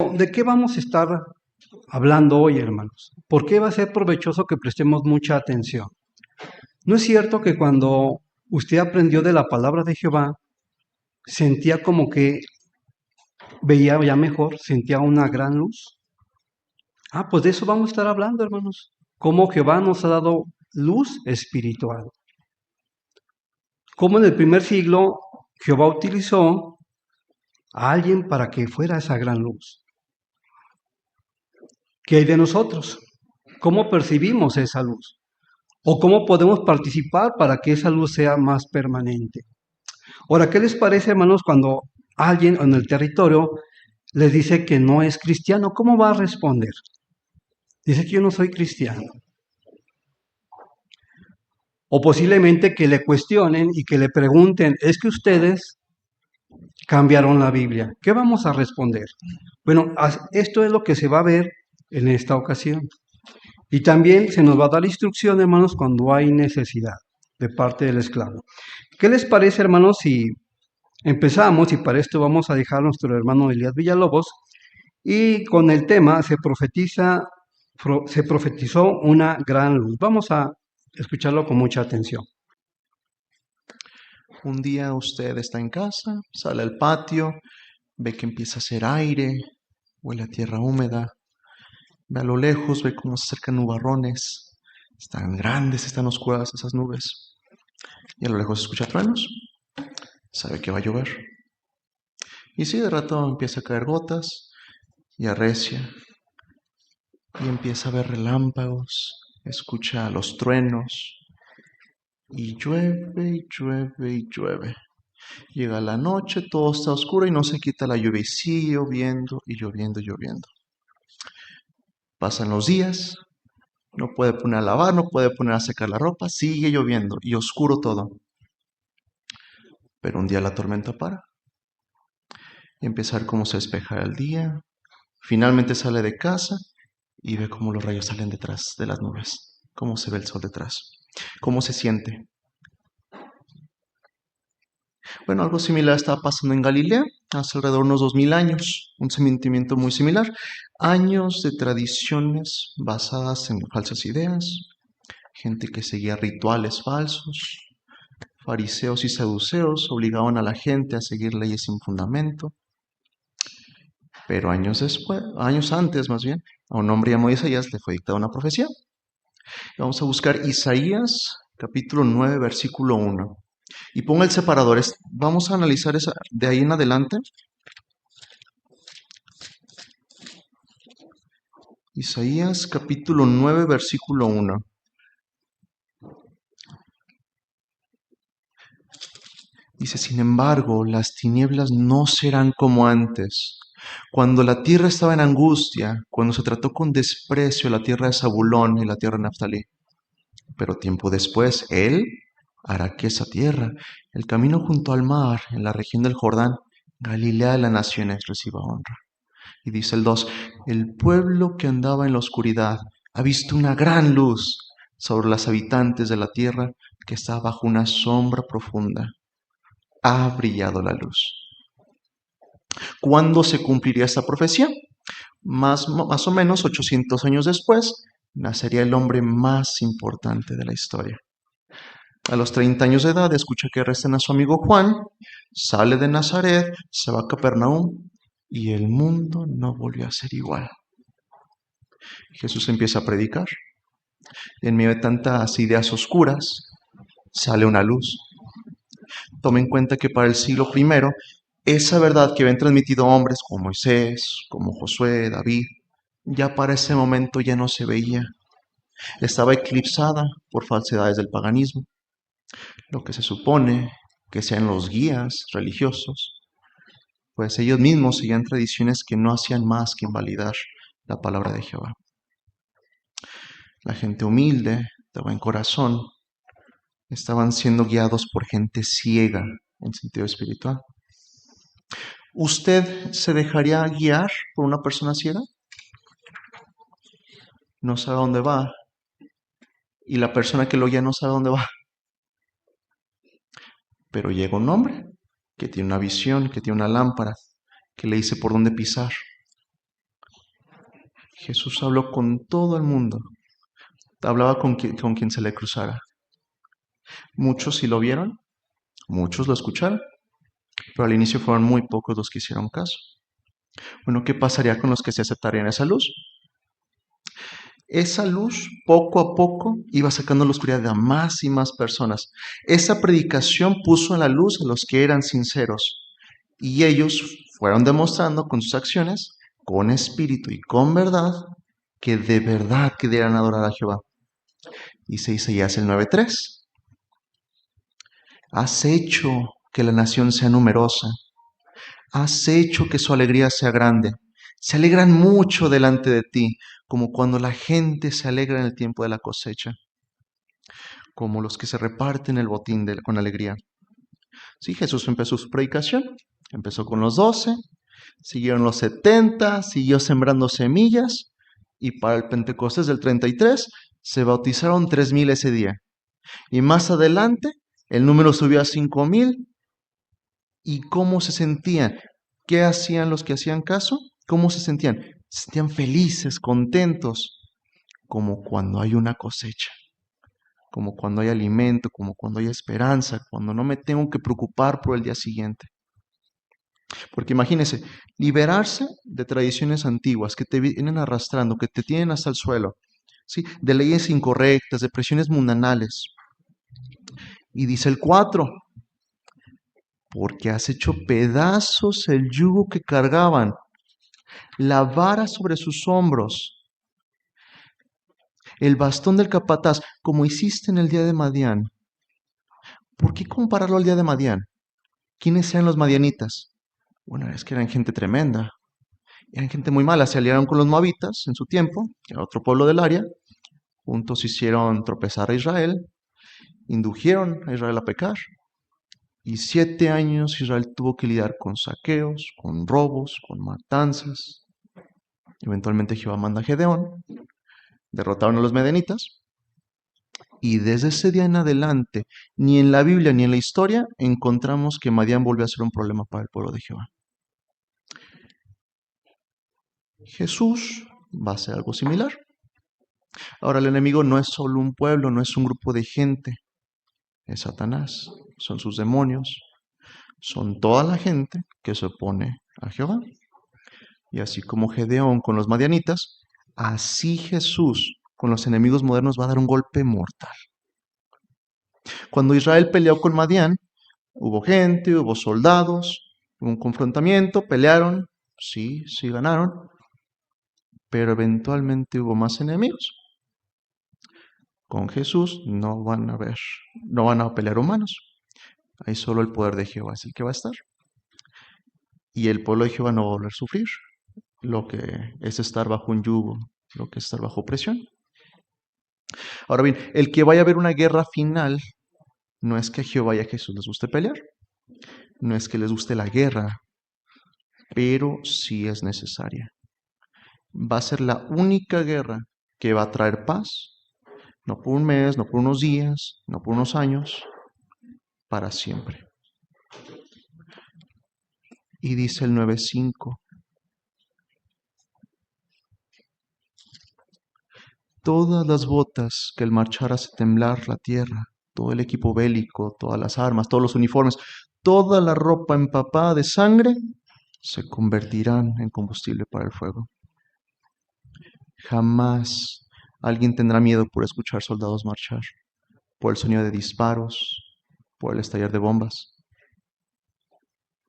Pero, ¿de qué vamos a estar hablando hoy, hermanos? ¿Por qué va a ser provechoso que prestemos mucha atención? ¿No es cierto que cuando usted aprendió de la palabra de Jehová, sentía como que veía ya mejor, sentía una gran luz? Pues de eso vamos a estar hablando, hermanos. Cómo Jehová nos ha dado luz espiritual. Cómo en el primer siglo Jehová utilizó a alguien para que fuera esa gran luz. ¿Qué hay de nosotros? ¿Cómo percibimos esa luz? ¿O cómo podemos participar para que esa luz sea más permanente? Ahora, ¿qué les parece, hermanos, cuando alguien en el territorio les dice que no es cristiano? ¿Cómo va a responder? Dice que yo no soy cristiano. O posiblemente que le cuestionen y que le pregunten, ¿es que ustedes cambiaron la Biblia? ¿Qué vamos a responder? Bueno, esto es lo que se va a ver en esta ocasión. Y también se nos va a dar instrucción, hermanos, cuando hay necesidad de parte del esclavo. ¿Qué les parece, hermanos, si empezamos? Y para esto vamos a dejar a nuestro hermano Elías Villalobos. Y con el tema se profetizó una gran luz. Vamos a escucharlo con mucha atención. Un día usted está en casa, sale al patio, ve que empieza a hacer aire, huele a tierra húmeda, ve a lo lejos, ve cómo se acercan nubarrones, están grandes, están oscuras esas nubes, y a lo lejos escucha truenos, sabe que va a llover. Y sí, de rato empieza a caer gotas y arrecia, y empieza a ver relámpagos, escucha los truenos, y llueve y llueve y llueve. Llega la noche, todo está oscuro y no se quita la lluvia y sigue lloviendo y lloviendo y lloviendo. Pasan los días, no puede poner a lavar, no puede poner a secar la ropa, sigue lloviendo y oscuro todo. Pero un día la tormenta para y empieza a ver cómo se despeja el día. Finalmente sale de casa y ve cómo los rayos salen detrás de las nubes, cómo se ve el sol detrás, cómo se siente. Bueno, algo similar estaba pasando en Galilea hace alrededor de unos 2000 años, un sentimiento muy similar. Años de tradiciones basadas en falsas ideas, gente que seguía rituales falsos, fariseos y saduceos obligaban a la gente a seguir leyes sin fundamento. Pero años después, años antes más bien, a un hombre llamado Isaías le fue dictada una profecía. Vamos a buscar Isaías capítulo 9, versículo 1. Y ponga el separador. Vamos a analizar esa, de ahí en adelante. Isaías capítulo 9, versículo 1. Dice, sin embargo, las tinieblas no serán como antes. Cuando la tierra estaba en angustia, cuando se trató con desprecio la tierra de Zabulón y la tierra de Naftalí. Pero tiempo después, Él hará que esa tierra, el camino junto al mar, en la región del Jordán, Galilea de las naciones, reciba honra. Y dice el 2, el pueblo que andaba en la oscuridad ha visto una gran luz sobre los habitantes de la tierra que está bajo una sombra profunda. Ha brillado la luz. ¿Cuándo se cumpliría esta profecía? Más o menos 800 años después, nacería el hombre más importante de la historia. A los 30 años de edad, escucha que arrestan a su amigo Juan, sale de Nazaret, se va a Capernaum y el mundo no volvió a ser igual. Jesús empieza a predicar. En medio de tantas ideas oscuras, sale una luz. Tome en cuenta que para el siglo I, esa verdad que habían transmitido hombres como Moisés, como Josué, David, ya para ese momento ya no se veía. Estaba eclipsada por falsedades del paganismo. Lo que se supone que sean los guías religiosos, pues ellos mismos seguían tradiciones que no hacían más que invalidar la palabra de Jehová. La gente humilde, de buen corazón, estaban siendo guiados por gente ciega en sentido espiritual. ¿Usted se dejaría guiar por una persona ciega? No sabe a dónde va. Y la persona que lo guía no sabe a dónde va. Pero llega un hombre que tiene una visión, que tiene una lámpara, que le dice por dónde pisar. Jesús habló con todo el mundo, hablaba con quien se le cruzara. Muchos sí lo vieron, muchos lo escucharon, pero al inicio fueron muy pocos los que hicieron caso. Bueno, ¿qué pasaría con los que se aceptarían esa luz? Esa luz, poco a poco, iba sacando la oscuridad de más y más personas. Esa predicación puso a la luz a los que eran sinceros, y ellos fueron demostrando con sus acciones, con espíritu y con verdad querían adorar a Jehová. Dice Isaías el 9:3. Has hecho que la nación sea numerosa, has hecho que su alegría sea grande. Se alegran mucho delante de ti, como cuando la gente se alegra en el tiempo de la cosecha, como los que se reparten el botín con alegría. Sí, Jesús empezó su predicación, empezó con los 12, siguieron los 70, siguió sembrando semillas, y para el Pentecostés del 33 se bautizaron 3,000 ese día. Y más adelante el número subió a 5,000. ¿Y cómo se sentían? ¿Qué hacían los que hacían caso? ¿Cómo se sentían? Se sentían felices, contentos, como cuando hay una cosecha, como cuando hay alimento, como cuando hay esperanza, cuando no me tengo que preocupar por el día siguiente. Porque imagínense, liberarse de tradiciones antiguas que te vienen arrastrando, que te tienen hasta el suelo, ¿sí? De leyes incorrectas, de presiones mundanales. Y dice el 4, porque has hecho pedazos el yugo que cargaban, la vara sobre sus hombros, el bastón del capataz, como hiciste en el día de Madián. ¿Por qué compararlo al día de Madián? ¿Quiénes eran los madianitas? Bueno, es que eran gente tremenda, eran gente muy mala, se aliaron con los moabitas en su tiempo, que era otro pueblo del área, juntos hicieron tropezar a Israel, indujeron a Israel a pecar, y 7 años Israel tuvo que lidiar con saqueos, con robos, con matanzas. Eventualmente Jehová manda a Gedeón, derrotaron a los medenitas, y desde ese día en adelante, ni en la Biblia ni en la historia, encontramos que Madián volvió a ser un problema para el pueblo de Jehová. Jesús va a hacer algo similar. Ahora el enemigo no es solo un pueblo, no es un grupo de gente, es Satanás, son sus demonios, son toda la gente que se opone a Jehová. Y así como Gedeón con los madianitas, así Jesús con los enemigos modernos va a dar un golpe mortal. Cuando Israel peleó con Madián, hubo gente, hubo soldados, hubo un confrontamiento, pelearon, sí ganaron, pero eventualmente hubo más enemigos. Con Jesús no van a pelear humanos. Ahí solo el poder de Jehová es el que va a estar. Y el pueblo de Jehová no va a volver a sufrir lo que es estar bajo un yugo, lo que es estar bajo presión. Ahora bien, el que vaya a haber una guerra final no es que a Jehová y a Jesús les guste pelear, no es que les guste la guerra, pero sí es necesaria. Va a ser la única guerra que va a traer paz, no por un mes, no por unos días, no por unos años, para siempre. Y dice el 9:5, todas las botas que al marchar hace temblar la tierra, todo el equipo bélico, todas las armas, todos los uniformes, toda la ropa empapada de sangre, se convertirán en combustible para el fuego. Jamás alguien tendrá miedo por escuchar soldados marchar, por el sonido de disparos, por el estallar de bombas.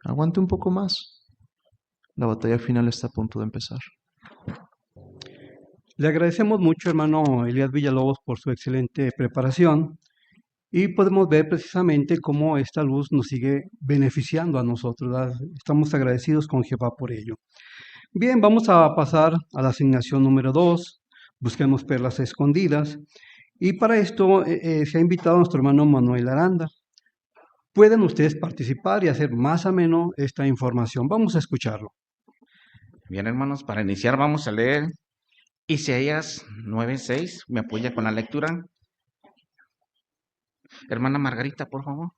Aguante un poco más. La batalla final está a punto de empezar. Le agradecemos mucho, hermano Elías Villalobos, por su excelente preparación y podemos ver precisamente cómo esta luz nos sigue beneficiando a nosotros, ¿verdad? Estamos agradecidos con Jehová por ello. Bien, vamos a pasar a la asignación número 2, busquemos perlas escondidas, y para esto se ha invitado a nuestro hermano Manuel Aranda. Pueden ustedes participar y hacer más ameno esta información. Vamos a escucharlo. Bien, hermanos, para iniciar vamos a leer Isaías 9:6. ¿Me apoya con la lectura? Hermana Margarita, por favor.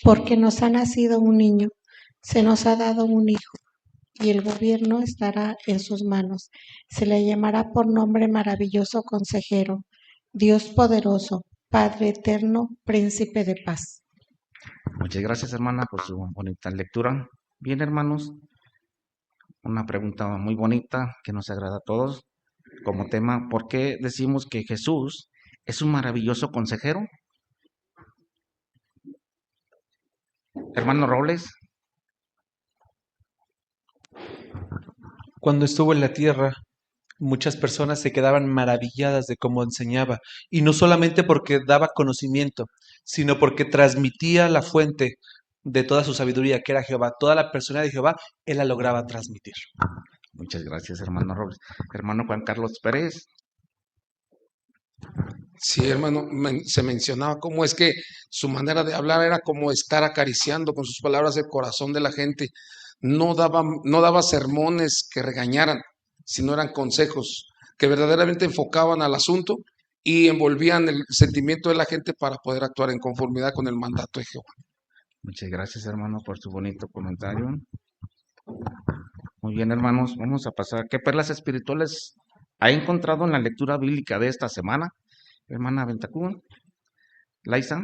Porque nos ha nacido un niño, se nos ha dado un hijo, y el gobierno estará en sus manos. Se le llamará por nombre maravilloso consejero, Dios poderoso, Padre eterno, príncipe de paz. Muchas gracias, hermana, por su bonita lectura. Bien, hermanos, una pregunta muy bonita que nos agrada a todos como tema. ¿Por qué decimos que Jesús es un maravilloso consejero? Hermano Robles. Cuando estuvo en la tierra, muchas personas se quedaban maravilladas de cómo enseñaba, y no solamente porque daba conocimiento, sino porque transmitía la fuente de toda su sabiduría, que era Jehová. Toda la persona de Jehová, él la lograba transmitir. Muchas gracias, hermano Robles. Hermano Juan Carlos Pérez. Sí, hermano, se mencionaba cómo es que su manera de hablar era como estar acariciando con sus palabras el corazón de la gente. No daba sermones que regañaran, sino eran consejos que verdaderamente enfocaban al asunto y envolvían el sentimiento de la gente para poder actuar en conformidad con el mandato de Jehová. Muchas gracias, hermano, por su bonito comentario. Muy bien, hermanos, vamos a pasar. ¿Qué perlas espirituales ha encontrado en la lectura bíblica de esta semana? Hermana Ventacú, Laisa.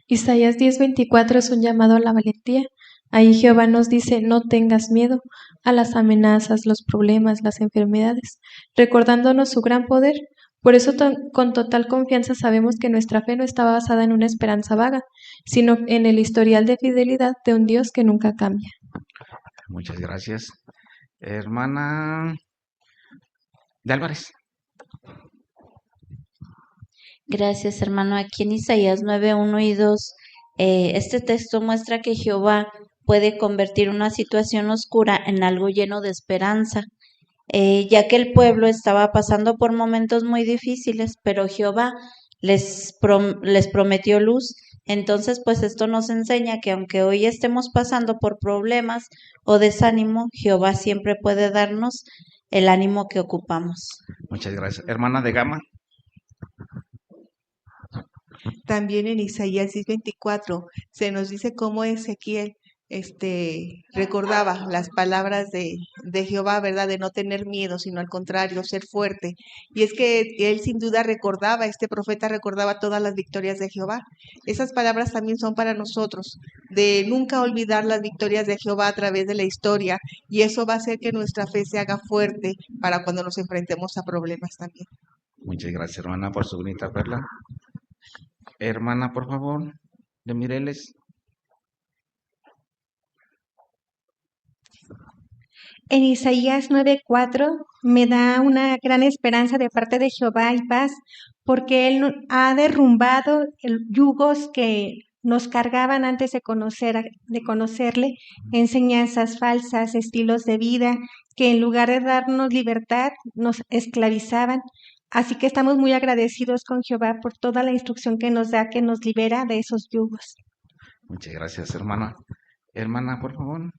Isaías 10:24 es un llamado a la valentía. Ahí Jehová nos dice, no tengas miedo a las amenazas, los problemas, las enfermedades, recordándonos su gran poder. Por eso con total confianza sabemos que nuestra fe no está basada en una esperanza vaga, sino en el historial de fidelidad de un Dios que nunca cambia. Muchas gracias. Hermana de Álvarez. Gracias, hermano. Aquí en Isaías 9:1 y 2, este texto muestra que Jehová puede convertir una situación oscura en algo lleno de esperanza, ya que el pueblo estaba pasando por momentos muy difíciles, pero Jehová les prometió luz. Entonces, pues esto nos enseña que aunque hoy estemos pasando por problemas o desánimo, Jehová siempre puede darnos el ánimo que ocupamos. Muchas gracias. Hermana de Gama. También en Isaías 10:24 se nos dice cómo Ezequiel recordaba las palabras de Jehová, ¿verdad? De no tener miedo, sino al contrario, ser fuerte. Y es que él sin duda recordaba, este profeta recordaba todas las victorias de Jehová. Esas palabras también son para nosotros, de nunca olvidar las victorias de Jehová a través de la historia, y eso va a hacer que nuestra fe se haga fuerte para cuando nos enfrentemos a problemas también. Muchas gracias, hermana, por su bonita perla. Hermana, por favor, de Mireles. En Isaías 9:4 me da una gran esperanza de parte de Jehová y paz, porque Él ha derrumbado yugos que nos cargaban antes de conocerle, enseñanzas falsas, estilos de vida que en lugar de darnos libertad nos esclavizaban. Así que estamos muy agradecidos con Jehová por toda la instrucción que nos da, que nos libera de esos yugos. Muchas gracias, hermana. Hermana, por favor.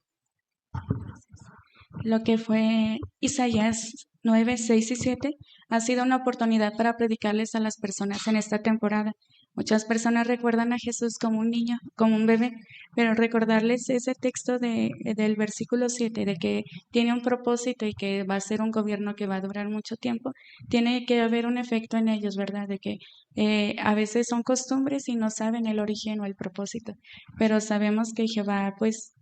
Lo que fue Isaías 9, 6 y 7 ha sido una oportunidad para predicarles a las personas en esta temporada. Muchas personas recuerdan a Jesús como un niño, como un bebé, pero recordarles ese texto del versículo 7, de que tiene un propósito y que va a ser un gobierno que va a durar mucho tiempo, tiene que haber un efecto en ellos, ¿verdad? De que a veces son costumbres y no saben el origen o el propósito, pero sabemos que Jehová, pues,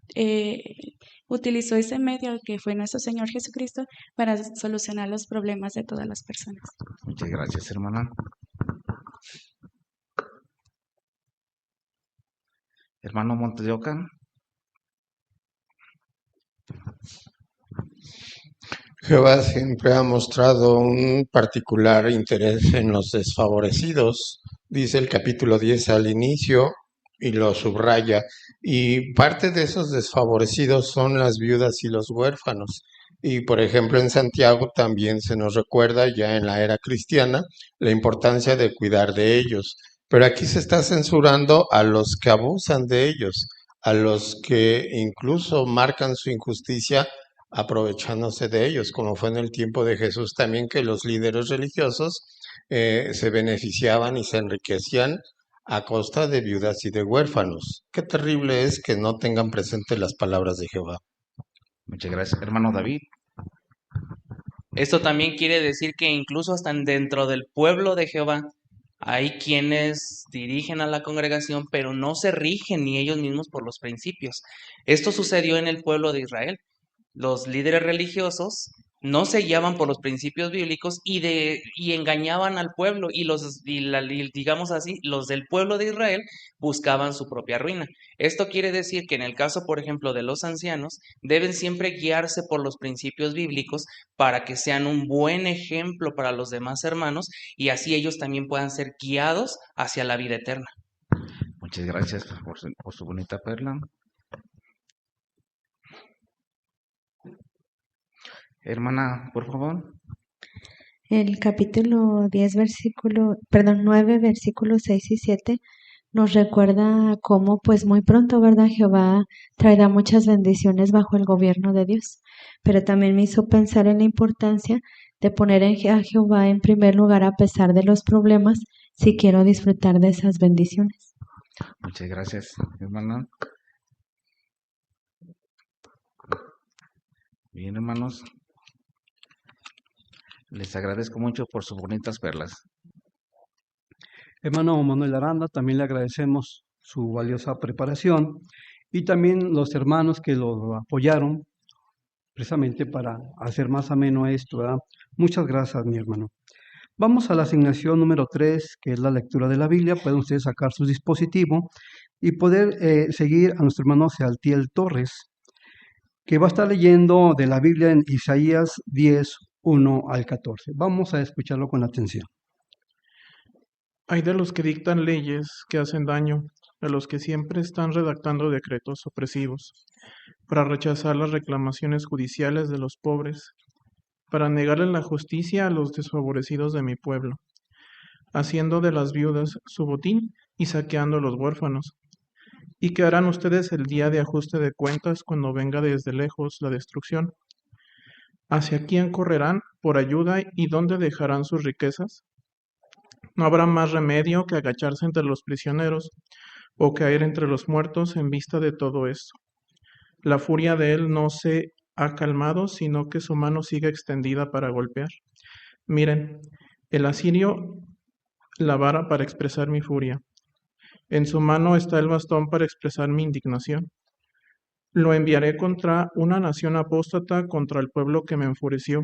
utilizó ese medio que fue nuestro Señor Jesucristo para solucionar los problemas de todas las personas. Muchas gracias, hermana. Hermano Montes de Oca. Jehová siempre ha mostrado un particular interés en los desfavorecidos, dice el capítulo 10 al inicio y lo subraya, y parte de esos desfavorecidos son las viudas y los huérfanos. Y por ejemplo en Santiago también se nos recuerda ya en la era cristiana la importancia de cuidar de ellos. Pero aquí se está censurando a los que abusan de ellos, a los que incluso marcan su injusticia aprovechándose de ellos, como fue en el tiempo de Jesús también, que los líderes religiosos se beneficiaban y se enriquecían a costa de viudas y de huérfanos. Qué terrible es que no tengan presente las palabras de Jehová. Muchas gracias, hermano David. Esto también quiere decir que incluso hasta dentro del pueblo de Jehová hay quienes dirigen a la congregación, pero no se rigen ni ellos mismos por los principios. Esto sucedió en el pueblo de Israel. Los líderes religiosos no se guiaban por los principios bíblicos y engañaban al pueblo y digamos así, los del pueblo de Israel buscaban su propia ruina. Esto quiere decir que en el caso, por ejemplo, de los ancianos, deben siempre guiarse por los principios bíblicos para que sean un buen ejemplo para los demás hermanos y así ellos también puedan ser guiados hacia la vida eterna. Muchas gracias por su bonita perla. Hermana, por favor. El capítulo 9, versículos 6 y 7 nos recuerda cómo pues muy pronto, ¿verdad? Jehová traerá muchas bendiciones bajo el gobierno de Dios. Pero también me hizo pensar en la importancia de poner a Jehová en primer lugar a pesar de los problemas si quiero disfrutar de esas bendiciones. Muchas gracias, hermana. Bien, hermanos. Les agradezco mucho por sus bonitas perlas. Hermano Manuel Aranda, también le agradecemos su valiosa preparación y también los hermanos que lo apoyaron precisamente para hacer más ameno esto, ¿verdad? Muchas gracias, mi hermano. Vamos a la asignación número 3, que es la lectura de la Biblia. Pueden ustedes sacar su dispositivo y poder seguir a nuestro hermano Sealtiel Torres, que va a estar leyendo de la Biblia en Isaías 10, 1 al 14. Vamos a escucharlo con atención. Hay de los que dictan leyes que hacen daño, de los que siempre están redactando decretos opresivos, para rechazar las reclamaciones judiciales de los pobres, para negarle la justicia a los desfavorecidos de mi pueblo, haciendo de las viudas su botín y saqueando a los huérfanos. ¿Y qué harán ustedes el día de ajuste de cuentas cuando venga desde lejos la destrucción? ¿Hacia quién correrán por ayuda y dónde dejarán sus riquezas? No habrá más remedio que agacharse entre los prisioneros o caer entre los muertos en vista de todo esto. La furia de él no se ha calmado, sino que su mano sigue extendida para golpear. Miren, el asirio la vara para expresar mi furia. En su mano está el bastón para expresar mi indignación. Lo enviaré contra una nación apóstata, contra el pueblo que me enfureció.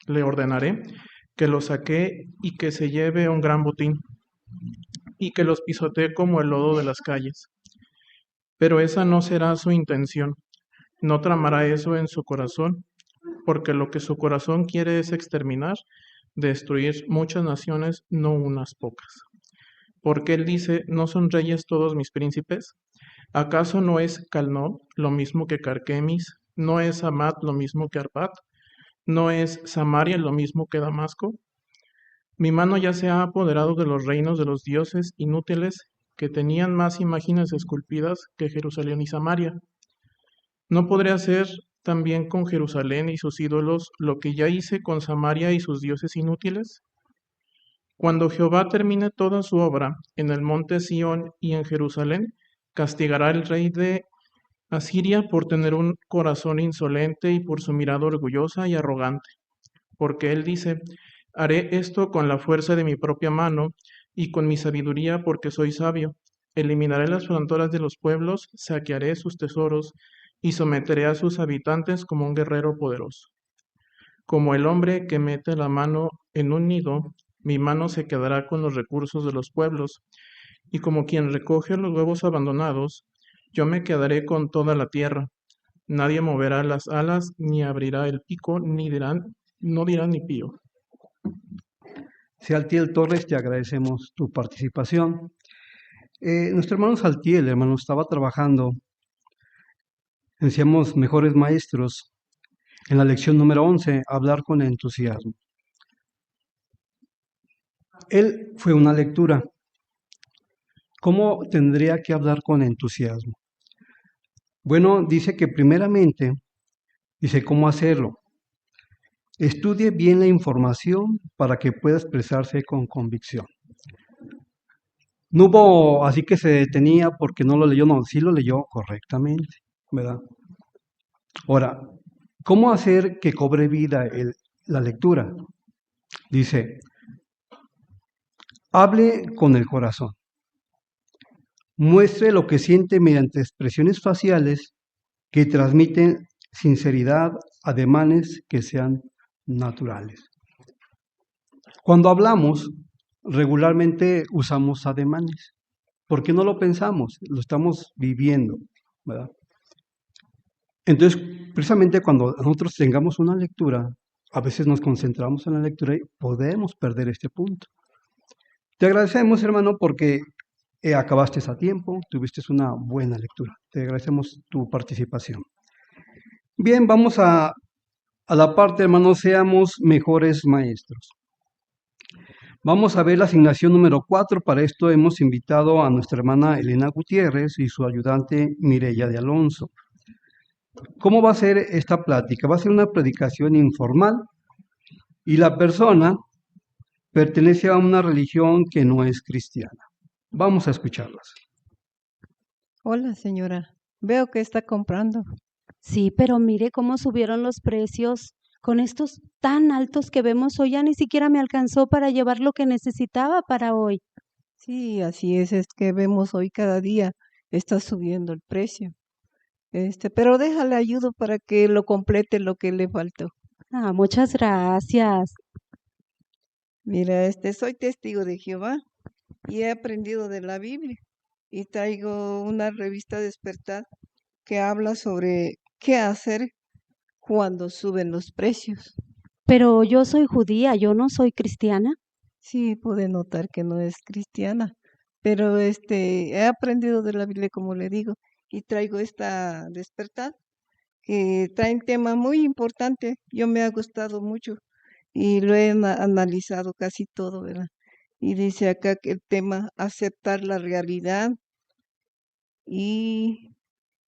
Le ordenaré que lo saquee y que se lleve un gran botín, y que los pisotee como el lodo de las calles. Pero esa no será su intención. No tramará eso en su corazón, porque lo que su corazón quiere es exterminar, destruir muchas naciones, no unas pocas. Porque él dice, ¿no son reyes todos mis príncipes? ¿Acaso no es Calno lo mismo que Carquemis? ¿No es Hamat lo mismo que Arpad? ¿No es Samaria lo mismo que Damasco? Mi mano ya se ha apoderado de los reinos de los dioses inútiles que tenían más imágenes esculpidas que Jerusalén y Samaria. ¿No podré hacer también con Jerusalén y sus ídolos lo que ya hice con Samaria y sus dioses inútiles? Cuando Jehová termine toda su obra en el monte Sión y en Jerusalén, castigará el rey de Asiria por tener un corazón insolente y por su mirada orgullosa y arrogante. Porque él dice, haré esto con la fuerza de mi propia mano y con mi sabiduría porque soy sabio. Eliminaré las fronteras de los pueblos, saquearé sus tesoros y someteré a sus habitantes como un guerrero poderoso. Como el hombre que mete la mano en un nido, mi mano se quedará con los recursos de los pueblos, y como quien recoge los huevos abandonados, yo me quedaré con toda la tierra. Nadie moverá las alas, ni abrirá el pico, no dirán ni pío. Sealtiel Torres, te agradecemos tu participación. Nuestro hermano Sealtiel, hermano, estaba trabajando, decíamos, mejores maestros, en la lección número 11, hablar con entusiasmo. Él fue una lectura. ¿Cómo tendría que hablar con entusiasmo? Bueno, dice que primeramente, dice cómo hacerlo. Estudie bien la información para que pueda expresarse con convicción. No hubo así que se detenía porque no lo leyó, no, sí lo leyó correctamente, ¿verdad? Ahora, ¿cómo hacer que cobre vida la lectura? Dice, hable con el corazón, muestre lo que siente mediante expresiones faciales que transmiten sinceridad, ademanes que sean naturales. Cuando hablamos, regularmente usamos ademanes, porque no lo pensamos, lo estamos viviendo, ¿verdad? Entonces, precisamente cuando nosotros tengamos una lectura, a veces nos concentramos en la lectura y podemos perder este punto. Te agradecemos, hermano, porque acabaste a tiempo, tuviste una buena lectura. Te agradecemos tu participación. Bien, vamos a la parte, hermano, seamos mejores maestros. Vamos a ver la asignación número 4. Para esto hemos invitado a nuestra hermana Elena Gutiérrez y su ayudante Mireya de Alonso. ¿Cómo va a ser esta plática? Va a ser una predicación informal y la persona pertenece a una religión que no es cristiana. Vamos a escucharlas. Hola, señora. Veo que está comprando. Sí, pero mire cómo subieron los precios. Con estos tan altos que vemos hoy, ya ni siquiera me alcanzó para llevar lo que necesitaba para hoy. Sí, así es que vemos hoy cada día está subiendo el precio. Pero déjale ayudo para que lo complete lo que le faltó. Ah, muchas gracias. Mira, soy testigo de Jehová y he aprendido de la Biblia y traigo una revista Despertar que habla sobre qué hacer cuando suben los precios. Pero yo soy judía, yo no soy cristiana. Sí, pude notar que no es cristiana, pero he aprendido de la Biblia, como le digo, y traigo esta Despertar que trae un tema muy importante. Yo me ha gustado mucho y lo he analizado casi todo, ¿verdad? Y dice acá que el tema aceptar la realidad y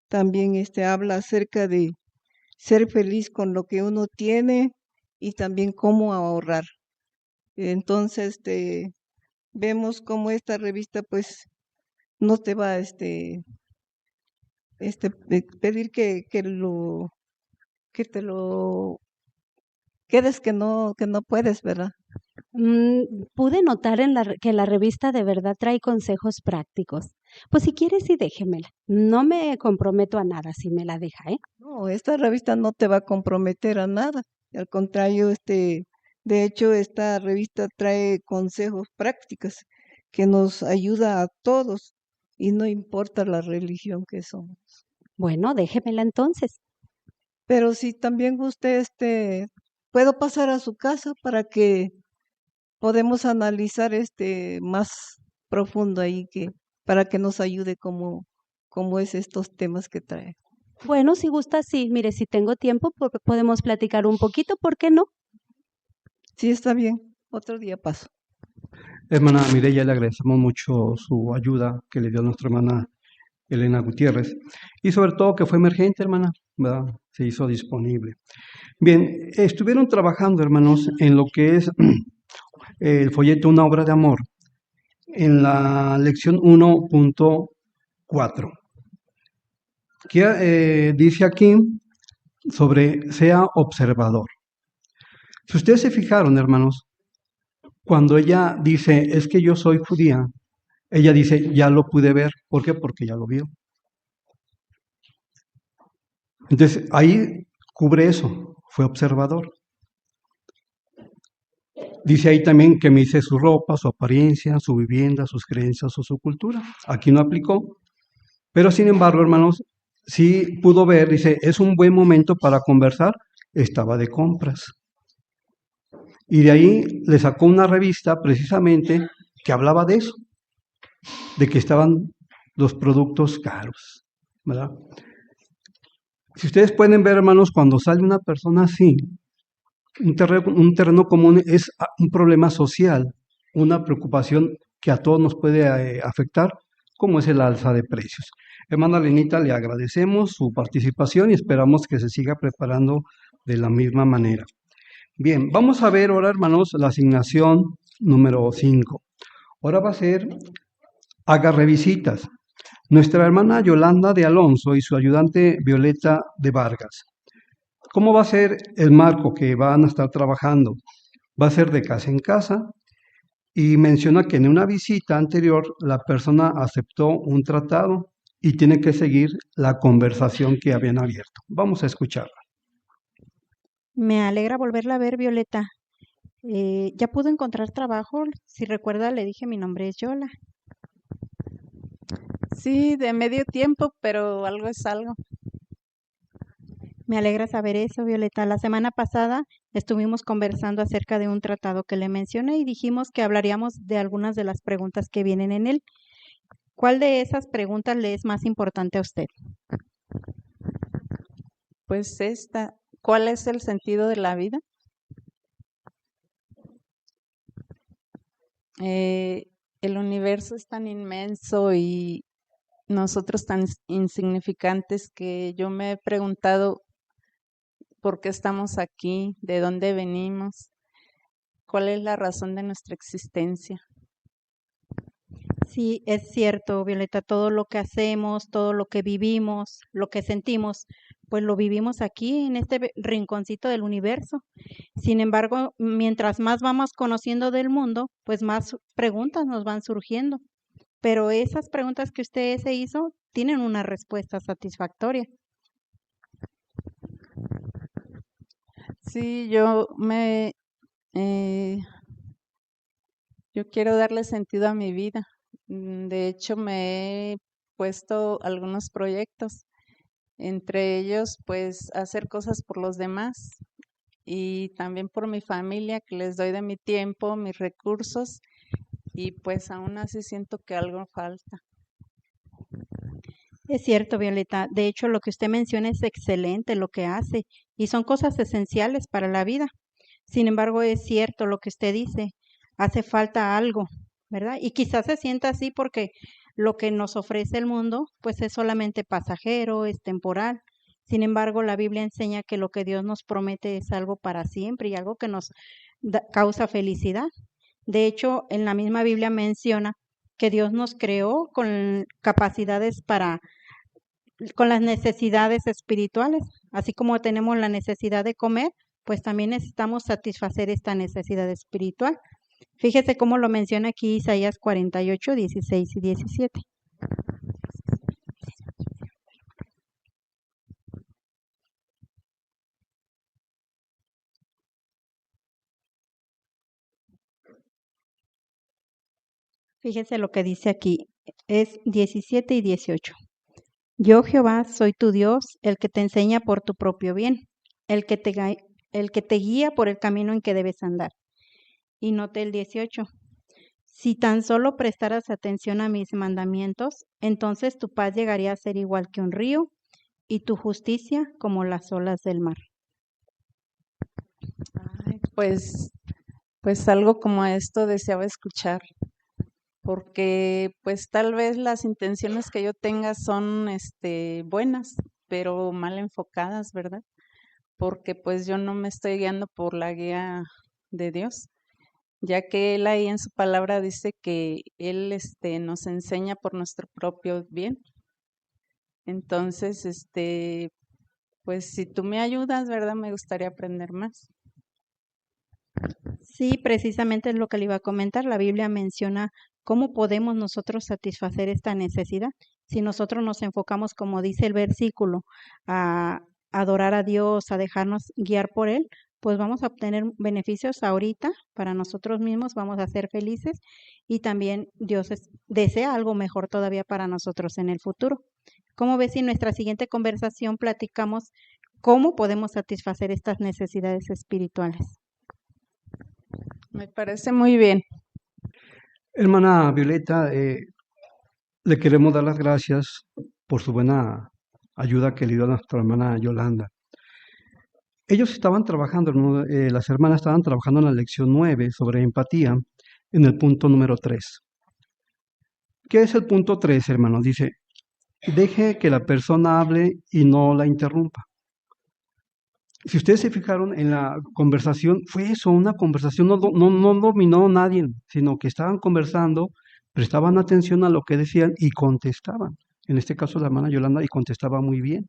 también habla acerca de ser feliz con lo que uno tiene y también cómo ahorrar. Entonces, vemos cómo esta revista pues no te va a pedir que te lo quedes que no puedes, ¿verdad? Pude notar que la revista de verdad trae consejos prácticos. Pues si quieres, sí déjemela. No me comprometo a nada si me la deja, ¿eh? No, esta revista no te va a comprometer a nada. Al contrario, de hecho, esta revista trae consejos prácticos que nos ayuda a todos y no importa la religión que somos. Bueno, déjemela entonces. Pero si también usted, puedo pasar a su casa para que podemos analizar más profundo ahí para que nos ayude cómo es estos temas que trae. Bueno, si gusta, sí. Mire, si tengo tiempo, podemos platicar un poquito, ¿por qué no? Sí, está bien. Otro día paso. Hermana Mireya, le agradecemos mucho su ayuda que le dio a nuestra hermana Elena Gutiérrez y sobre todo que fue emergente, hermana, ¿verdad? Se hizo disponible. Bien, estuvieron trabajando, hermanos, en lo que es el folleto Una obra de amor, en la lección 1.4, que dice aquí sobre sea observador. Si ustedes se fijaron, hermanos, cuando ella dice, es que yo soy judía, ella dice, ya lo pude ver. ¿Por qué? Porque ya lo vio. Entonces, ahí cubre eso, fue observador. Dice ahí también que me dice su ropa, su apariencia, su vivienda, sus creencias o su cultura. Aquí no aplicó. Pero sin embargo, hermanos, sí pudo ver, dice, es un buen momento para conversar. Estaba de compras. Y de ahí le sacó una revista precisamente que hablaba de eso, de que estaban los productos caros, ¿verdad? Si ustedes pueden ver, hermanos, cuando sale una persona así, un terreno común es un problema social, una preocupación que a todos nos puede afectar, como es el alza de precios. Hermana Lenita, le agradecemos su participación y esperamos que se siga preparando de la misma manera. Bien, vamos a ver ahora, hermanos, la asignación número 5. Ahora va a ser haga revisitas. Nuestra hermana Yolanda de Alonso y su ayudante Violeta de Vargas. ¿Cómo va a ser el marco que van a estar trabajando? Va a ser de casa en casa y menciona que en una visita anterior la persona aceptó un tratado y tiene que seguir la conversación que habían abierto. Vamos a escucharla. Me alegra volverla a ver, Violeta. ¿Ya pudo encontrar trabajo? Si recuerda, le dije mi nombre es Yola. Sí, de medio tiempo, pero algo es algo. Me alegra saber eso, Violeta. La semana pasada estuvimos conversando acerca de un tratado que le mencioné y dijimos que hablaríamos de algunas de las preguntas que vienen en él. ¿Cuál de esas preguntas le es más importante a usted? Pues ¿cuál es el sentido de la vida? El universo es tan inmenso y nosotros tan insignificantes que yo me he preguntado por qué estamos aquí, de dónde venimos, cuál es la razón de nuestra existencia. Sí, es cierto, Violeta, todo lo que hacemos, todo lo que vivimos, lo que sentimos, pues lo vivimos aquí en este rinconcito del universo. Sin embargo, mientras más vamos conociendo del mundo, pues más preguntas nos van surgiendo. Pero esas preguntas que usted se hizo tienen una respuesta satisfactoria. Sí, yo quiero darle sentido a mi vida. De hecho, me he puesto algunos proyectos, entre ellos, pues, hacer cosas por los demás y también por mi familia, que les doy de mi tiempo, mis recursos, y pues aún así siento que algo falta. Es cierto, Violeta. De hecho, lo que usted menciona es excelente lo que hace y son cosas esenciales para la vida. Sin embargo, es cierto lo que usted dice. Hace falta algo, ¿verdad? Y quizás se sienta así porque lo que nos ofrece el mundo, pues es solamente pasajero, es temporal. Sin embargo, la Biblia enseña que lo que Dios nos promete es algo para siempre y algo que nos causa felicidad. De hecho, en la misma Biblia menciona que Dios nos creó con capacidades con las necesidades espirituales. Así como tenemos la necesidad de comer, pues también necesitamos satisfacer esta necesidad espiritual. Fíjese cómo lo menciona aquí Isaías 48, 16 y 17. Fíjese lo que dice aquí, es 17 y 18. Yo, Jehová, soy tu Dios, el que te enseña por tu propio bien, el que te guía por el camino en que debes andar. Y note el 18. Si tan solo prestaras atención a mis mandamientos, entonces tu paz llegaría a ser igual que un río y tu justicia como las olas del mar. Ay, pues algo como esto deseaba escuchar, porque pues tal vez las intenciones que yo tenga son buenas, pero mal enfocadas, ¿verdad? Porque pues yo no me estoy guiando por la guía de Dios, ya que Él ahí en su palabra dice que Él nos enseña por nuestro propio bien. Entonces, pues si tú me ayudas, ¿verdad? Me gustaría aprender más. Sí, precisamente es lo que le iba a comentar. La Biblia menciona cómo podemos nosotros satisfacer esta necesidad. Si nosotros nos enfocamos, como dice el versículo, a adorar a Dios, a dejarnos guiar por Él, pues vamos a obtener beneficios ahorita para nosotros mismos, vamos a ser felices y también Dios desea algo mejor todavía para nosotros en el futuro. ¿Cómo ves si en nuestra siguiente conversación platicamos cómo podemos satisfacer estas necesidades espirituales? Me parece muy bien. Hermana Violeta, le queremos dar las gracias por su buena ayuda que le dio a nuestra hermana Yolanda. Ellos estaban trabajando, las hermanas estaban trabajando en la lección 9 sobre empatía, en el punto número 3. ¿Qué es el punto 3, hermanos? Dice, deje que la persona hable y no la interrumpa. Si ustedes se fijaron en la conversación, fue eso, una conversación, no dominó nadie, sino que estaban conversando prestaban atención a lo que decían y contestaban. En este caso la hermana Yolanda y contestaba muy bien.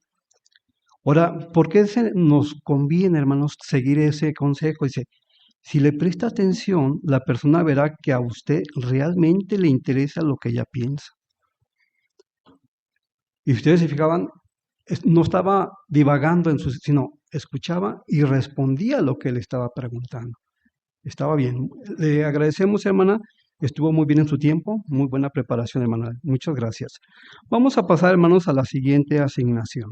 Ahora, ¿por qué nos conviene, hermanos, seguir ese consejo? Dice, si le presta atención, la persona verá que a usted realmente le interesa lo que ella piensa. Y ustedes se fijaban, no estaba divagando sino escuchaba y respondía a lo que le estaba preguntando. Estaba bien. Le agradecemos, hermana. Estuvo muy bien en su tiempo. Muy buena preparación, hermana. Muchas gracias. Vamos a pasar, hermanos, a la siguiente asignación.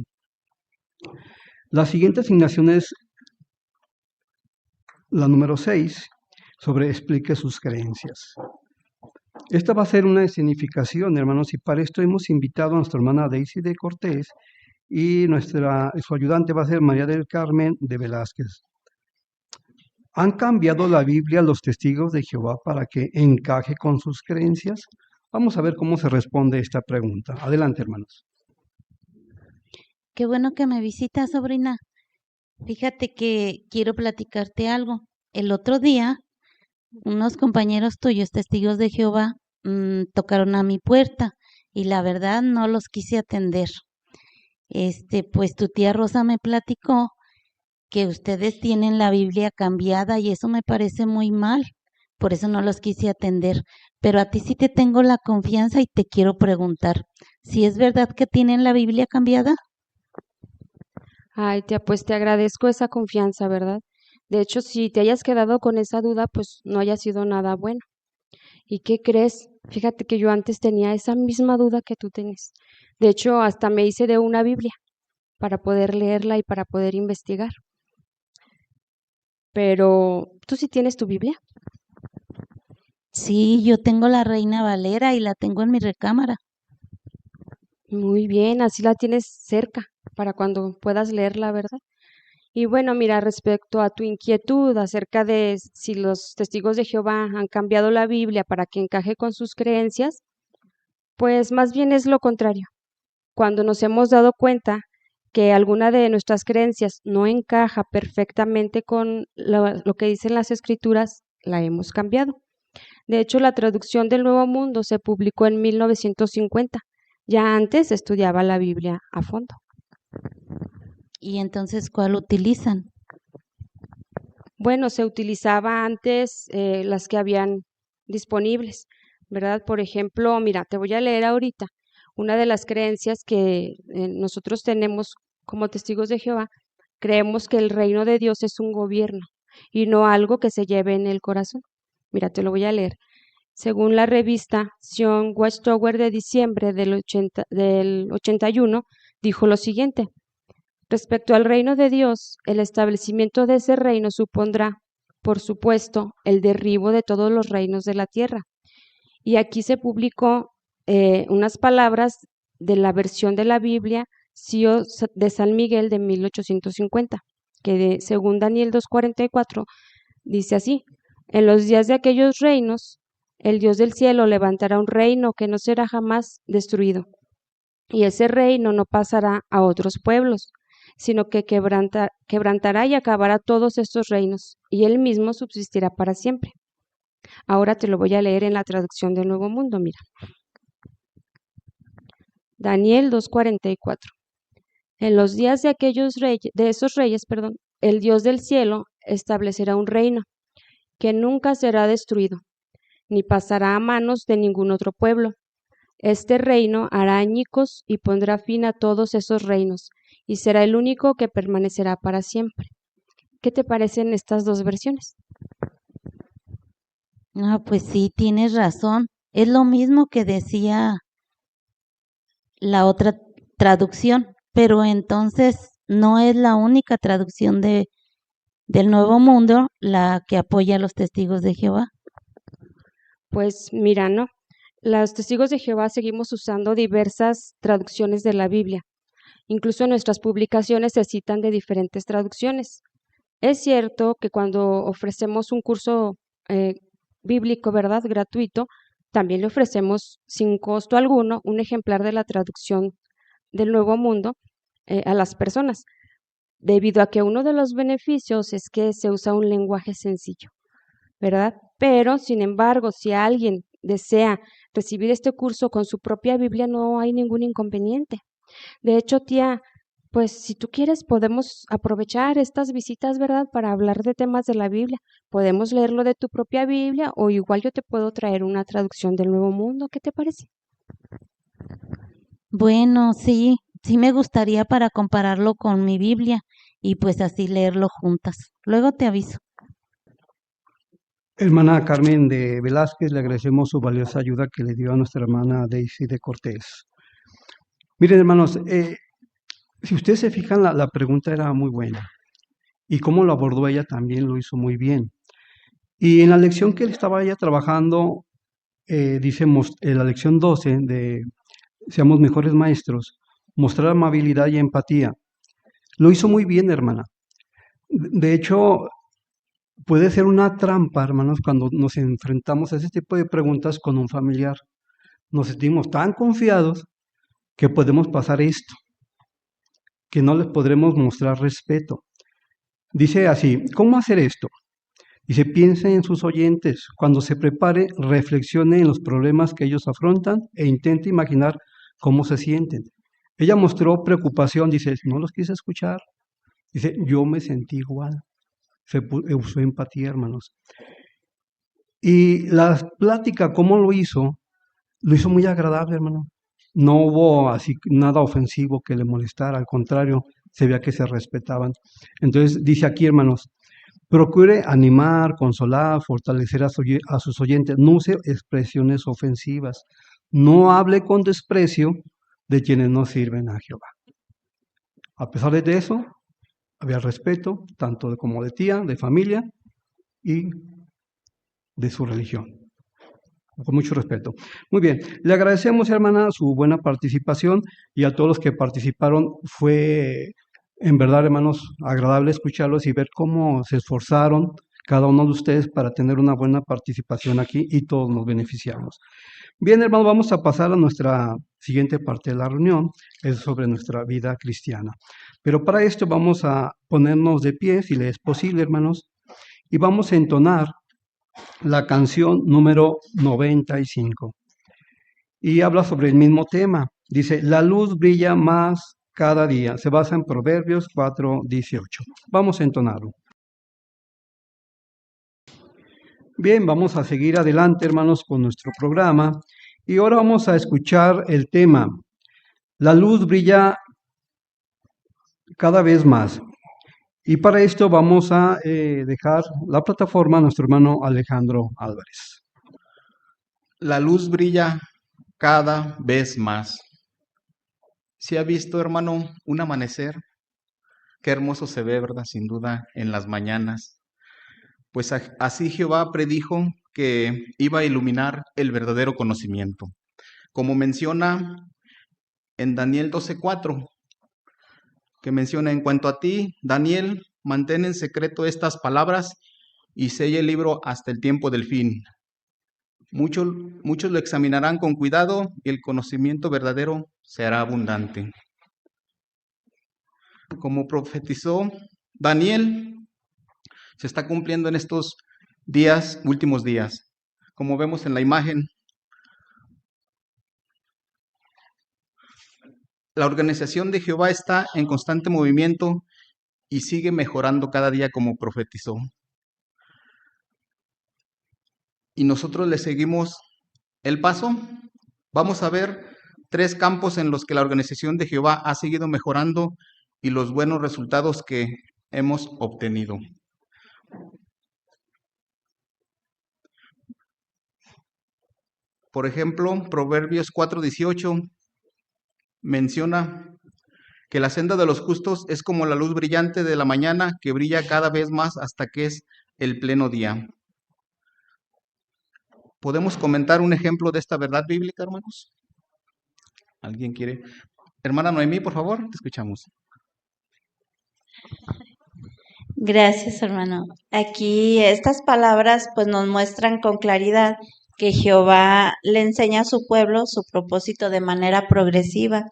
La siguiente asignación es la número 6, sobre explique sus creencias. Esta va a ser una escenificación, hermanos, y para esto hemos invitado a nuestra hermana Daisy de Cortés y su ayudante va a ser María del Carmen de Velázquez. ¿Han cambiado la Biblia los testigos de Jehová para que encaje con sus creencias? Vamos a ver cómo se responde esta pregunta. Adelante, hermanos. Qué bueno que me visitas, sobrina. Fíjate que quiero platicarte algo. El otro día, unos compañeros tuyos, testigos de Jehová, tocaron a mi puerta y la verdad no los quise atender. Pues tu tía Rosa me platicó que ustedes tienen la Biblia cambiada y eso me parece muy mal. Por eso no los quise atender. Pero a ti sí te tengo la confianza y te quiero preguntar, ¿si es verdad que tienen la Biblia cambiada? Ay, tía, pues te agradezco esa confianza, ¿verdad? De hecho, si te hayas quedado con esa duda, pues no haya sido nada bueno. ¿Y qué crees? Fíjate que yo antes tenía esa misma duda que tú tienes. De hecho, hasta me hice de una Biblia para poder leerla y para poder investigar. Pero, ¿tú sí tienes tu Biblia? Sí, yo tengo la Reina Valera y la tengo en mi recámara. Muy bien, así la tienes cerca para cuando puedas leerla, ¿verdad? Y bueno, mira, respecto a tu inquietud acerca de si los testigos de Jehová han cambiado la Biblia para que encaje con sus creencias, pues más bien es lo contrario. Cuando nos hemos dado cuenta que alguna de nuestras creencias no encaja perfectamente con lo que dicen las Escrituras, la hemos cambiado. De hecho, la traducción del Nuevo Mundo se publicó en 1950. Ya antes estudiaba la Biblia a fondo. ¿Y entonces cuál utilizan? Bueno, se utilizaba antes las que habían disponibles, ¿verdad? Por ejemplo, mira, te voy a leer ahorita una de las creencias que nosotros tenemos como testigos de Jehová. Creemos que el reino de Dios es un gobierno y no algo que se lleve en el corazón. Mira, te lo voy a leer. Según la revista Sion Watchtower de diciembre del 81, dijo lo siguiente: respecto al reino de Dios, el establecimiento de ese reino supondrá, por supuesto, el derribo de todos los reinos de la tierra. Y aquí se publicó unas palabras de la versión de la Biblia Sio de San Miguel de 1850, que según Daniel 2:44 dice así: en los días de aquellos reinos, el Dios del cielo levantará un reino que no será jamás destruido, y ese reino no pasará a otros pueblos, sino que quebrantará y acabará todos estos reinos, y él mismo subsistirá para siempre. Ahora te lo voy a leer en la traducción del Nuevo Mundo, mira. Daniel 2:44. En los días de esos reyes, el Dios del cielo establecerá un reino que nunca será destruido, ni pasará a manos de ningún otro pueblo. Este reino hará añicos y pondrá fin a todos esos reinos, y será el único que permanecerá para siempre. ¿Qué te parecen estas dos versiones? Ah, pues sí, tienes razón. Es lo mismo que decía la otra traducción, pero entonces no es la única traducción del Nuevo Mundo la que apoya a los testigos de Jehová. Pues mira, no. Los testigos de Jehová seguimos usando diversas traducciones de la Biblia. Incluso nuestras publicaciones se citan de diferentes traducciones. Es cierto que cuando ofrecemos un curso bíblico, ¿verdad?, gratuito, también le ofrecemos sin costo alguno un ejemplar de la traducción del Nuevo Mundo a las personas, debido a que uno de los beneficios es que se usa un lenguaje sencillo, ¿verdad? Pero, sin embargo, si alguien desea recibir este curso con su propia Biblia, no hay ningún inconveniente. De hecho, tía, pues si tú quieres podemos aprovechar estas visitas, ¿verdad? Para hablar de temas de la Biblia. Podemos leerlo de tu propia Biblia o igual yo te puedo traer una traducción del Nuevo Mundo. ¿Qué te parece? Bueno, sí, sí me gustaría para compararlo con mi Biblia y pues así leerlo juntas. Luego te aviso. Hermana Carmen de Velázquez, le agradecemos su valiosa ayuda que le dio a nuestra hermana Daisy de Cortés. Miren, hermanos, si ustedes se fijan, la pregunta era muy buena. Y cómo lo abordó ella también lo hizo muy bien. Y en la lección que él estaba ella trabajando, en la lección 12 de Seamos mejores maestros, mostrar amabilidad y empatía. Lo hizo muy bien, hermana. De hecho, puede ser una trampa, hermanos, cuando nos enfrentamos a ese tipo de preguntas con un familiar. Nos sentimos tan confiados que podemos pasar esto, que no les podremos mostrar respeto. Dice así, ¿cómo hacer esto? Dice, piense en sus oyentes. Cuando se prepare, reflexione en los problemas que ellos afrontan e intente imaginar cómo se sienten. Ella mostró preocupación, dice, no los quise escuchar. Dice, yo me sentí igual. Usó empatía, hermanos. Y la plática, ¿cómo lo hizo? Lo hizo muy agradable, hermano. No hubo así nada ofensivo que le molestara, al contrario, se veía que se respetaban. Entonces dice aquí, hermanos, procure animar, consolar, fortalecer a sus oyentes, no use expresiones ofensivas, no hable con desprecio de quienes no sirven a Jehová. A pesar de eso, había respeto, tanto como de tía, de familia y de su religión. Con mucho respeto. Muy bien, le agradecemos, hermana, su buena participación y a todos los que participaron. Fue, en verdad, hermanos, agradable escucharlos y ver cómo se esforzaron cada uno de ustedes para tener una buena participación aquí y todos nos beneficiamos. Bien, hermanos, vamos a pasar a nuestra siguiente parte de la reunión, es sobre nuestra vida cristiana. Pero para esto vamos a ponernos de pie, si les es posible, hermanos, y vamos a entonar la canción número 95. Y habla sobre el mismo tema. Dice, la luz brilla más cada día. Se basa en Proverbios 4:18. Vamos a entonarlo. Bien, vamos a seguir adelante, hermanos, con nuestro programa. Y ahora vamos a escuchar el tema. La luz brilla cada vez más. Y para esto vamos a dejar la plataforma a nuestro hermano Alejandro Álvarez. La luz brilla cada vez más. ¿Sí ha visto, hermano, un amanecer? Qué hermoso se ve, ¿verdad? Sin duda, en las mañanas. Pues así Jehová predijo que iba a iluminar el verdadero conocimiento. Como menciona en Daniel 12:4, que menciona, en cuanto a ti, Daniel, mantén en secreto estas palabras y sella el libro hasta el tiempo del fin. Muchos lo examinarán con cuidado y el conocimiento verdadero será abundante. Como profetizó Daniel, se está cumpliendo en estos días, últimos días. Como vemos en la imagen, la organización de Jehová está en constante movimiento y sigue mejorando cada día como profetizó. Y nosotros le seguimos el paso. Vamos a ver 3 campos en los que la organización de Jehová ha seguido mejorando y los buenos resultados que hemos obtenido. Por ejemplo, Proverbios 4:18 menciona que la senda de los justos es como la luz brillante de la mañana que brilla cada vez más hasta que es el pleno día. ¿Podemos comentar un ejemplo de esta verdad bíblica, hermanos? ¿Alguien quiere? Hermana Noemí, por favor, te escuchamos. Gracias, hermano. Aquí estas palabras pues nos muestran con claridad que Jehová le enseña a su pueblo su propósito de manera progresiva.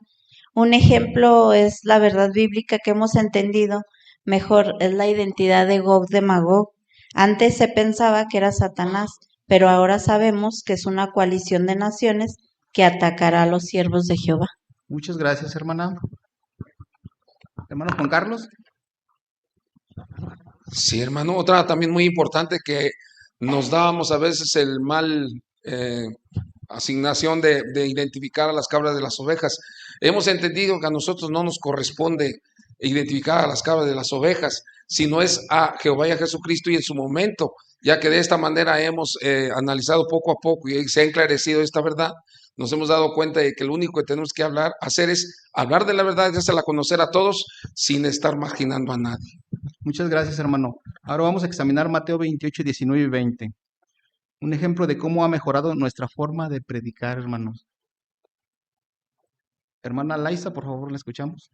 Un ejemplo es la verdad bíblica que hemos entendido mejor, es la identidad de Gog de Magog. Antes se pensaba que era Satanás, pero ahora sabemos que es una coalición de naciones que atacará a los siervos de Jehová. Muchas gracias, hermana. Hermano Juan Carlos. Sí, hermano, otra también muy importante que nos dábamos a veces el mal asignación de identificar a las cabras de las ovejas. Hemos entendido que a nosotros no nos corresponde identificar a las cabras de las ovejas, sino es a Jehová y a Jesucristo y en su momento, ya que de esta manera hemos analizado poco a poco y se ha enclarecido esta verdad, nos hemos dado cuenta de que lo único que tenemos que hacer es hablar de la verdad y hacerla conocer a todos sin estar marginando a nadie. Muchas gracias, hermano. Ahora vamos a examinar Mateo 28, 19 y 20. Un ejemplo de cómo ha mejorado nuestra forma de predicar, hermanos. Hermana Laisa, por favor, la escuchamos.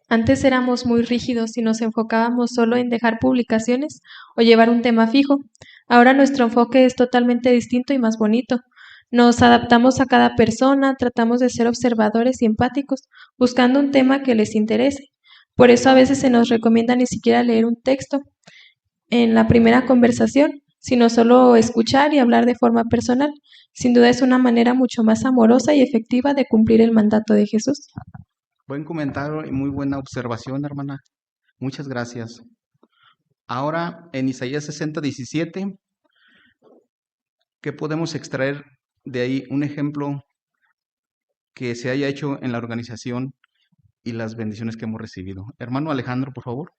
Antes éramos muy rígidos y nos enfocábamos solo en dejar publicaciones o llevar un tema fijo. Ahora nuestro enfoque es totalmente distinto y más bonito. Nos adaptamos a cada persona, tratamos de ser observadores y empáticos, buscando un tema que les interese. Por eso a veces se nos recomienda ni siquiera leer un texto en la primera conversación, sino solo escuchar y hablar de forma personal. Sin duda es una manera mucho más amorosa y efectiva de cumplir el mandato de Jesús. Buen comentario y muy buena observación, hermana. Muchas gracias. Ahora, en Isaías 60, 17, ¿qué podemos extraer de ahí? Un ejemplo que se haya hecho en la organización y las bendiciones que hemos recibido. Hermano Alejandro, por favor.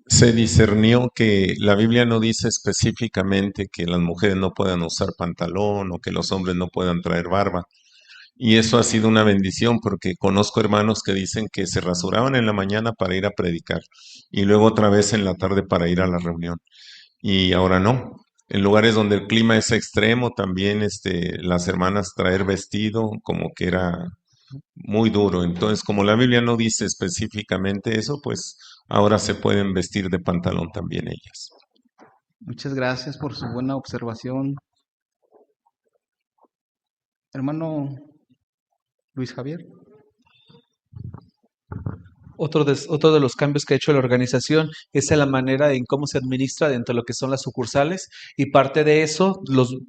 Se discernió que la Biblia no dice específicamente que las mujeres no puedan usar pantalón o que los hombres no puedan traer barba. Y eso ha sido una bendición porque conozco hermanos que dicen que se rasuraban en la mañana para ir a predicar y luego otra vez en la tarde para ir a la reunión. Y ahora no. En lugares donde el clima es extremo, también las hermanas traer vestido como que era muy duro. Entonces, como la Biblia no dice específicamente eso, pues ahora se pueden vestir de pantalón también ellas. Muchas gracias por su buena observación. Hermano Luis Javier. Otro de los cambios que ha hecho la organización es en la manera en cómo se administra dentro de lo que son las sucursales y parte de eso,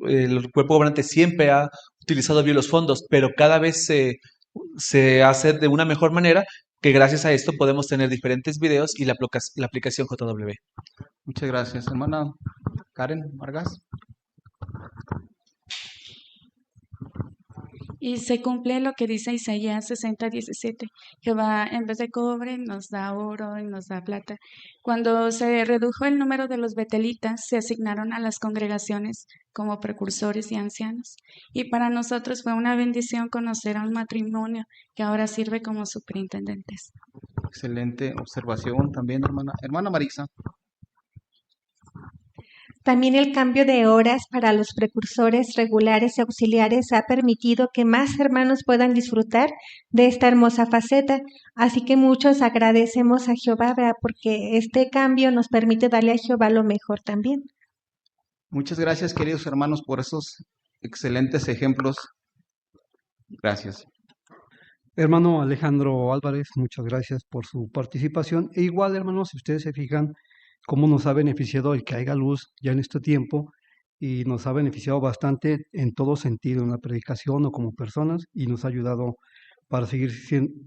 el cuerpo gobernante siempre ha utilizado bien los fondos, pero cada vez se hace de una mejor manera que gracias a esto podemos tener diferentes videos y la aplicación JW. Muchas gracias. Hermana Karen Vargas. Y se cumple lo que dice Isaías 60, 17. Jehová en vez de cobre nos da oro y nos da plata. Cuando se redujo el número de los betelitas, se asignaron a las congregaciones como precursores y ancianos. Y para nosotros fue una bendición conocer a un matrimonio que ahora sirve como superintendentes. Excelente observación también, hermana. Hermana Marisa. También el cambio de horas para los precursores regulares y auxiliares ha permitido que más hermanos puedan disfrutar de esta hermosa faceta. Así que muchos agradecemos a Jehová, ¿verdad? Porque este cambio nos permite darle a Jehová lo mejor también. Muchas gracias, queridos hermanos, por esos excelentes ejemplos. Gracias. Hermano Alejandro Álvarez, muchas gracias por su participación. E igual, hermanos, si ustedes se fijan, cómo nos ha beneficiado el que haya luz ya en este tiempo y nos ha beneficiado bastante en todo sentido, en la predicación o como personas, y nos ha ayudado para seguir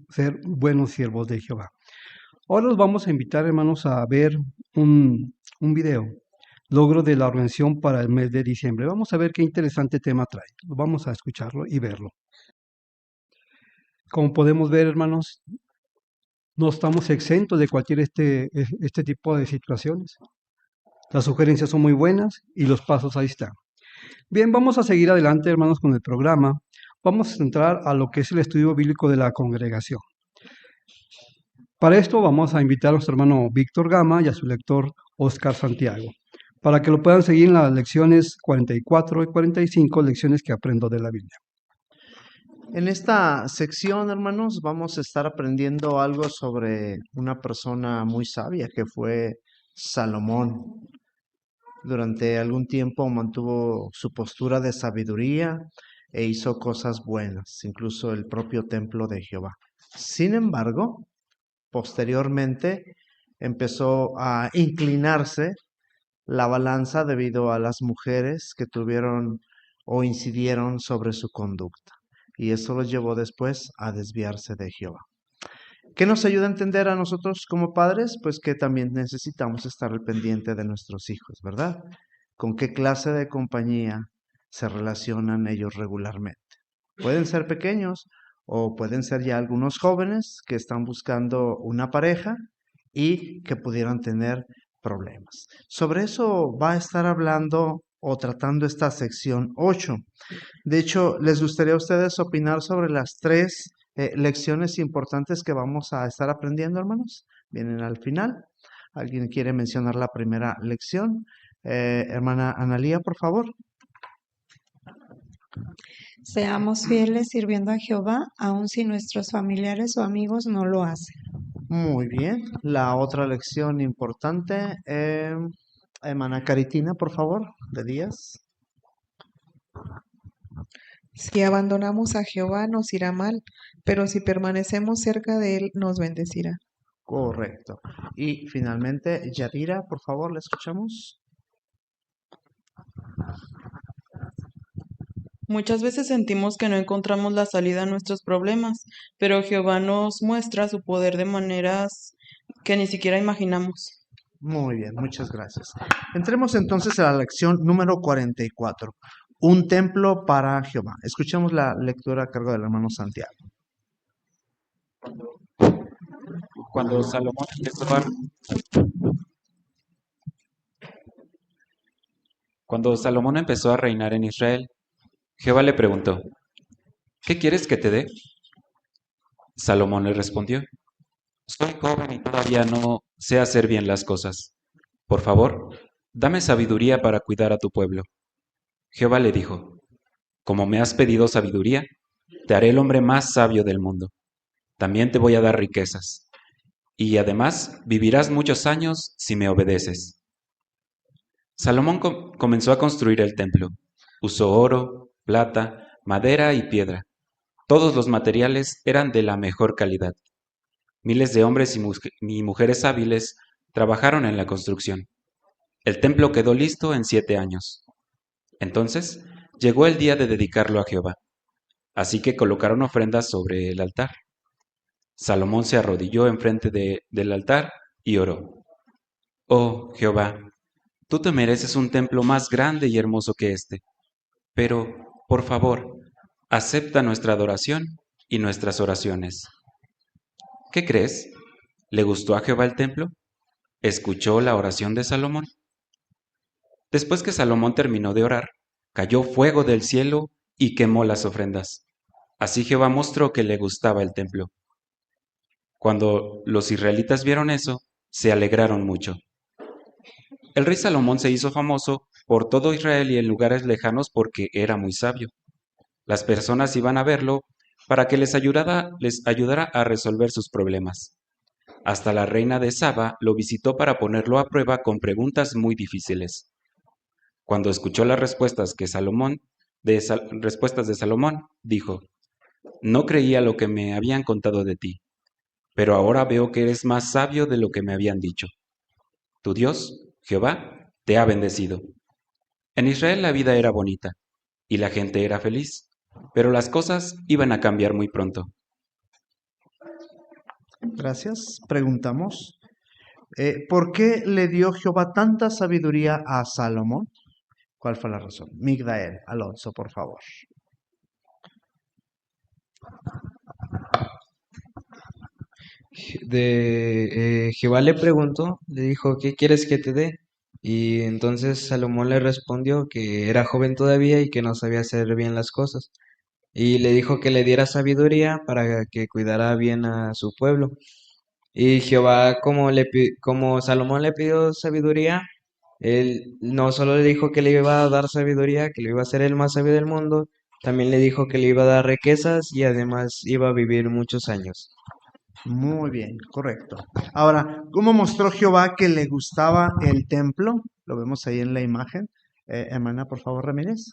ser buenos siervos de Jehová. Ahora los vamos a invitar, hermanos, a ver un video, logro de la organización para el mes de diciembre. Vamos a ver qué interesante tema trae. Vamos a escucharlo y verlo. Como podemos ver, hermanos, no estamos exentos de cualquier este tipo de situaciones. Las sugerencias son muy buenas y los pasos ahí están. Bien, vamos a seguir adelante, hermanos, con el programa. Vamos a entrar a lo que es el estudio bíblico de la congregación. Para esto vamos a invitar a nuestro hermano Víctor Gama y a su lector Oscar Santiago, para que lo puedan seguir en las lecciones 44 y 45, lecciones que aprendo de la Biblia. En esta sección, hermanos, vamos a estar aprendiendo algo sobre una persona muy sabia que fue Salomón. Durante algún tiempo mantuvo su postura de sabiduría e hizo cosas buenas, incluso el propio templo de Jehová. Sin embargo, posteriormente empezó a inclinarse la balanza debido a las mujeres que tuvieron o incidieron sobre su conducta. Y eso los llevó después a desviarse de Jehová. ¿Qué nos ayuda a entender a nosotros como padres? Pues que también necesitamos estar al pendiente de nuestros hijos, ¿verdad? ¿Con qué clase de compañía se relacionan ellos regularmente? Pueden ser pequeños o pueden ser ya algunos jóvenes que están buscando una pareja y que pudieran tener problemas. Sobre eso va a estar hablando o tratando esta sección 8. De hecho, ¿les gustaría a ustedes opinar sobre las 3 lecciones importantes que vamos a estar aprendiendo, hermanos? Vienen al final. ¿Alguien quiere mencionar la primera lección? Hermana Analía, por favor. Seamos fieles sirviendo a Jehová, aun si nuestros familiares o amigos no lo hacen. Muy bien. La otra lección importante, hermana Caritina, por favor, de Díaz. Si abandonamos a Jehová nos irá mal, pero si permanecemos cerca de Él nos bendecirá. Correcto. Y finalmente, Yadira, por favor, ¿la escuchamos? Muchas veces sentimos que no encontramos la salida a nuestros problemas, pero Jehová nos muestra su poder de maneras que ni siquiera imaginamos. Muy bien, muchas gracias. Entremos entonces a la lección número 44. Un templo para Jehová. Escuchemos la lectura a cargo del hermano Santiago. Cuando Salomón empezó a reinar en Israel, Jehová le preguntó, ¿qué quieres que te dé? Salomón le respondió, soy joven y todavía no sé hacer bien las cosas. Por favor, dame sabiduría para cuidar a tu pueblo. Jehová le dijo, como me has pedido sabiduría, te haré el hombre más sabio del mundo. También te voy a dar riquezas. Y además vivirás muchos años si me obedeces. Salomón comenzó a construir el templo. Usó oro, plata, madera y piedra. Todos los materiales eran de la mejor calidad. Miles de hombres y mujeres hábiles trabajaron en la construcción. El templo quedó listo en 7 años. Entonces llegó el día de dedicarlo a Jehová. Así que colocaron ofrendas sobre el altar. Salomón se arrodilló enfrente del altar y oró. Oh Jehová, tú te mereces un templo más grande y hermoso que este. Pero, por favor, acepta nuestra adoración y nuestras oraciones. ¿Qué crees? ¿Le gustó a Jehová el templo? ¿Escuchó la oración de Salomón? Después que Salomón terminó de orar, cayó fuego del cielo y quemó las ofrendas. Así Jehová mostró que le gustaba el templo. Cuando los israelitas vieron eso, se alegraron mucho. El rey Salomón se hizo famoso por todo Israel y en lugares lejanos porque era muy sabio. Las personas iban a verlo para que les ayudara a resolver sus problemas. Hasta la reina de Saba lo visitó para ponerlo a prueba con preguntas muy difíciles. Cuando escuchó las respuestas de Salomón, dijo, no creía lo que me habían contado de ti, pero ahora veo que eres más sabio de lo que me habían dicho. Tu Dios, Jehová, te ha bendecido. En Israel la vida era bonita y la gente era feliz, pero las cosas iban a cambiar muy pronto. Gracias. Preguntamos, ¿por qué le dio Jehová tanta sabiduría a Salomón? ¿Cuál fue la razón? Migdael, Alonso, por favor. Jehová le preguntó, le dijo, ¿qué quieres que te dé? Y entonces Salomón le respondió que era joven todavía y que no sabía hacer bien las cosas. Y le dijo que le diera sabiduría para que cuidara bien a su pueblo. Y Jehová, como Salomón le pidió sabiduría, él no solo le dijo que le iba a dar sabiduría, que le iba a ser el más sabio del mundo, también le dijo que le iba a dar riquezas y además iba a vivir muchos años. Muy bien, correcto. Ahora, ¿cómo mostró Jehová que le gustaba el templo? Lo vemos ahí en la imagen. Hermana, por favor, Ramírez.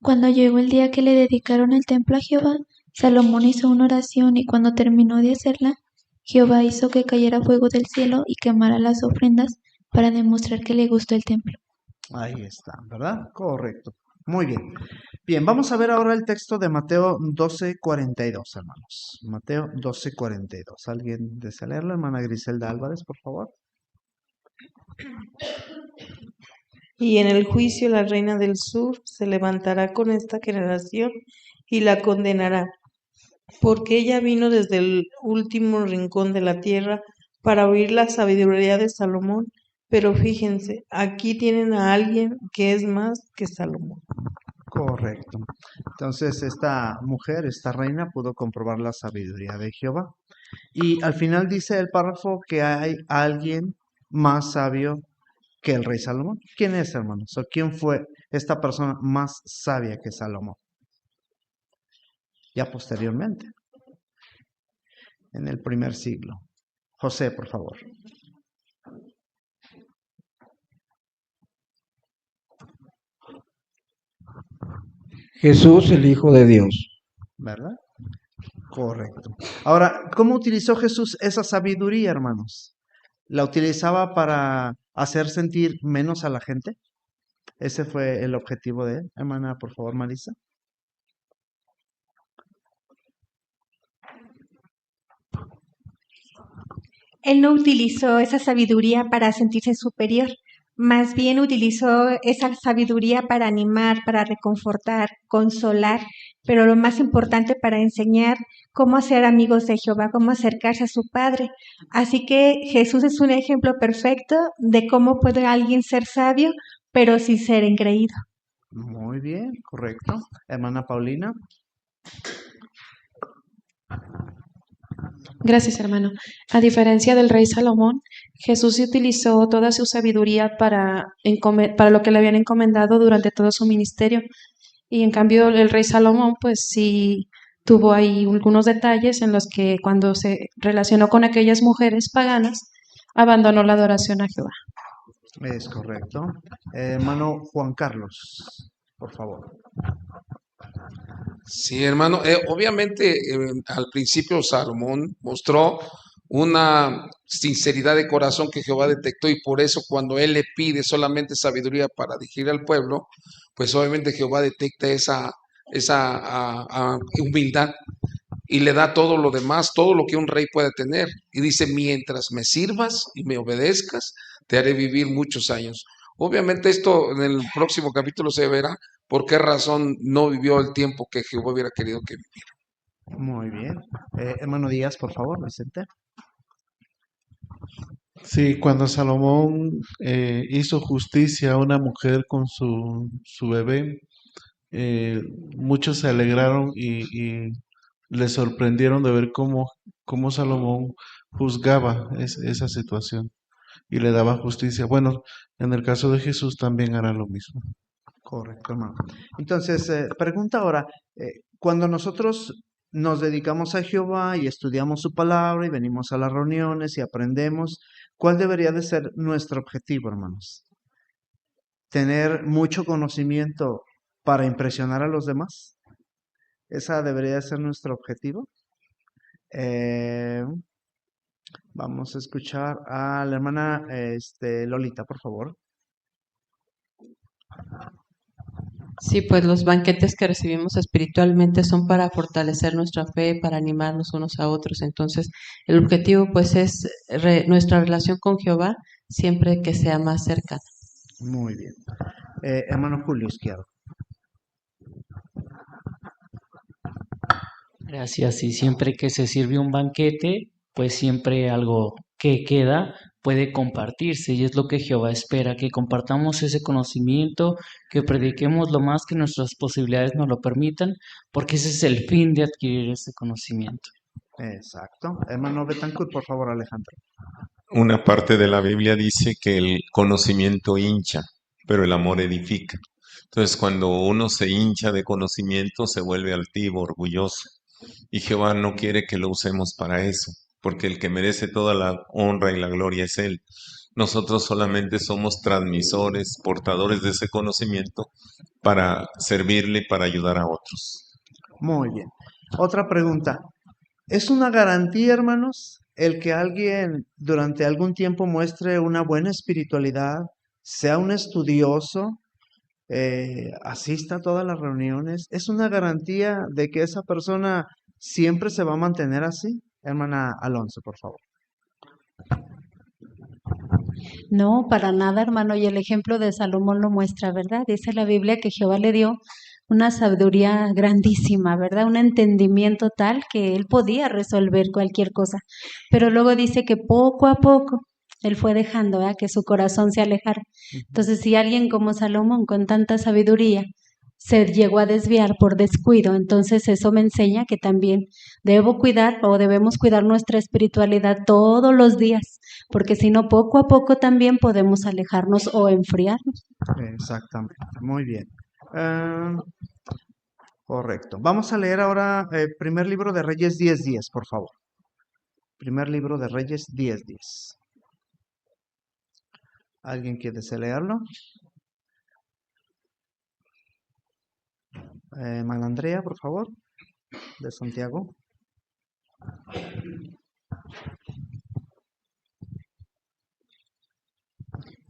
Cuando llegó el día que le dedicaron el templo a Jehová, Salomón hizo una oración y cuando terminó de hacerla, Jehová hizo que cayera fuego del cielo y quemara las ofrendas para demostrar que le gustó el templo. Ahí está, ¿verdad? Correcto. Muy bien. Bien, vamos a ver ahora el texto de Mateo 12:42, hermanos. Mateo 12:42. ¿Alguien desea leerlo? Hermana Griselda Álvarez, por favor. Y en el juicio la reina del sur se levantará con esta generación y la condenará, porque ella vino desde el último rincón de la tierra para oír la sabiduría de Salomón. Pero fíjense, aquí tienen a alguien que es más que Salomón. Correcto. Entonces, esta mujer, esta reina, pudo comprobar la sabiduría de Jehová. Y al final dice el párrafo que hay alguien más sabio que el rey Salomón. ¿Quién es, hermanos? ¿O quién fue esta persona más sabia que Salomón? Ya posteriormente, en el primer siglo. José, por favor. Jesús, el Hijo de Dios. ¿Verdad? Correcto. Ahora, ¿cómo utilizó Jesús esa sabiduría, hermanos? ¿La utilizaba para hacer sentir menos a la gente? Ese fue el objetivo de él. Hermana, por favor, Marisa. Él no utilizó esa sabiduría para sentirse superior, más bien utilizó esa sabiduría para animar, para reconfortar, consolar, pero lo más importante para enseñar cómo ser amigos de Jehová, cómo acercarse a su Padre. Así que Jesús es un ejemplo perfecto de cómo puede alguien ser sabio, pero sin ser engreído. Muy bien, correcto. Hermana Paulina. Gracias, hermano. A diferencia del rey Salomón, Jesús utilizó toda su sabiduría para lo que le habían encomendado durante todo su ministerio. Y en cambio, el rey Salomón, pues sí tuvo ahí algunos detalles en los que cuando se relacionó con aquellas mujeres paganas, abandonó la adoración a Jehová. Es correcto. Hermano Juan Carlos, por favor. Sí, hermano. Obviamente, al principio Salomón mostró una sinceridad de corazón que Jehová detectó y por eso cuando él le pide solamente sabiduría para dirigir al pueblo, pues obviamente Jehová detecta esa humildad y le da todo lo demás, todo lo que un rey puede tener. Y dice, mientras me sirvas y me obedezcas, te haré vivir muchos años. Obviamente esto en el próximo capítulo se verá por qué razón no vivió el tiempo que Jehová hubiera querido que viviera. Muy bien. Hermano Díaz, por favor, Vicente. Sí, cuando Salomón hizo justicia a una mujer con su bebé, muchos se alegraron y les sorprendieron de ver cómo Salomón juzgaba esa situación y le daba justicia. Bueno, en el caso de Jesús también hará lo mismo. Correcto, hermano. Entonces, pregunta ahora, cuando nosotros nos dedicamos a Jehová y estudiamos su palabra y venimos a las reuniones y aprendemos, ¿cuál debería de ser nuestro objetivo, hermanos? ¿Tener mucho conocimiento para impresionar a los demás? ¿Esa debería de ser nuestro objetivo? Vamos a escuchar a la hermana Lolita, por favor. Sí, pues los banquetes que recibimos espiritualmente son para fortalecer nuestra fe, para animarnos unos a otros. Entonces, el objetivo pues es nuestra relación con Jehová siempre que sea más cercana. Muy bien. Hermano Julio Izquierdo. Gracias. Y siempre que se sirve un banquete, pues siempre algo que queda puede compartirse y es lo que Jehová espera, que compartamos ese conocimiento, que prediquemos lo más que nuestras posibilidades nos lo permitan, porque ese es el fin de adquirir ese conocimiento. Exacto. Hermano Betancourt, por favor, Alejandro. Una parte de la Biblia dice que el conocimiento hincha, pero el amor edifica. Entonces, cuando uno se hincha de conocimiento, se vuelve altivo, orgulloso. Y Jehová no quiere que lo usemos para eso, porque el que merece toda la honra y la gloria es Él. Nosotros solamente somos transmisores, portadores de ese conocimiento para servirle y para ayudar a otros. Muy bien. Otra pregunta. ¿Es una garantía, hermanos, el que alguien durante algún tiempo muestre una buena espiritualidad, sea un estudioso, asista a todas las reuniones? ¿Es una garantía de que esa persona siempre se va a mantener así? Hermana Alonso, por favor. No, para nada, hermano. Y el ejemplo de Salomón lo muestra, ¿verdad? Dice la Biblia que Jehová le dio una sabiduría grandísima, ¿verdad? Un entendimiento tal que él podía resolver cualquier cosa. Pero luego dice que poco a poco él fue dejando, ¿verdad? Que su corazón se alejara. Entonces, si alguien como Salomón con tanta sabiduría se llegó a desviar por descuido, entonces eso me enseña que también debo cuidar o debemos cuidar nuestra espiritualidad todos los días, porque si no, poco a poco también podemos alejarnos o enfriarnos. Exactamente, muy bien. Correcto. Vamos a leer ahora primer libro de Reyes 10:10, por favor. Primer libro de Reyes 10:10. ¿Alguien quiere leerlo? Hermana Andrea, por favor, de Santiago.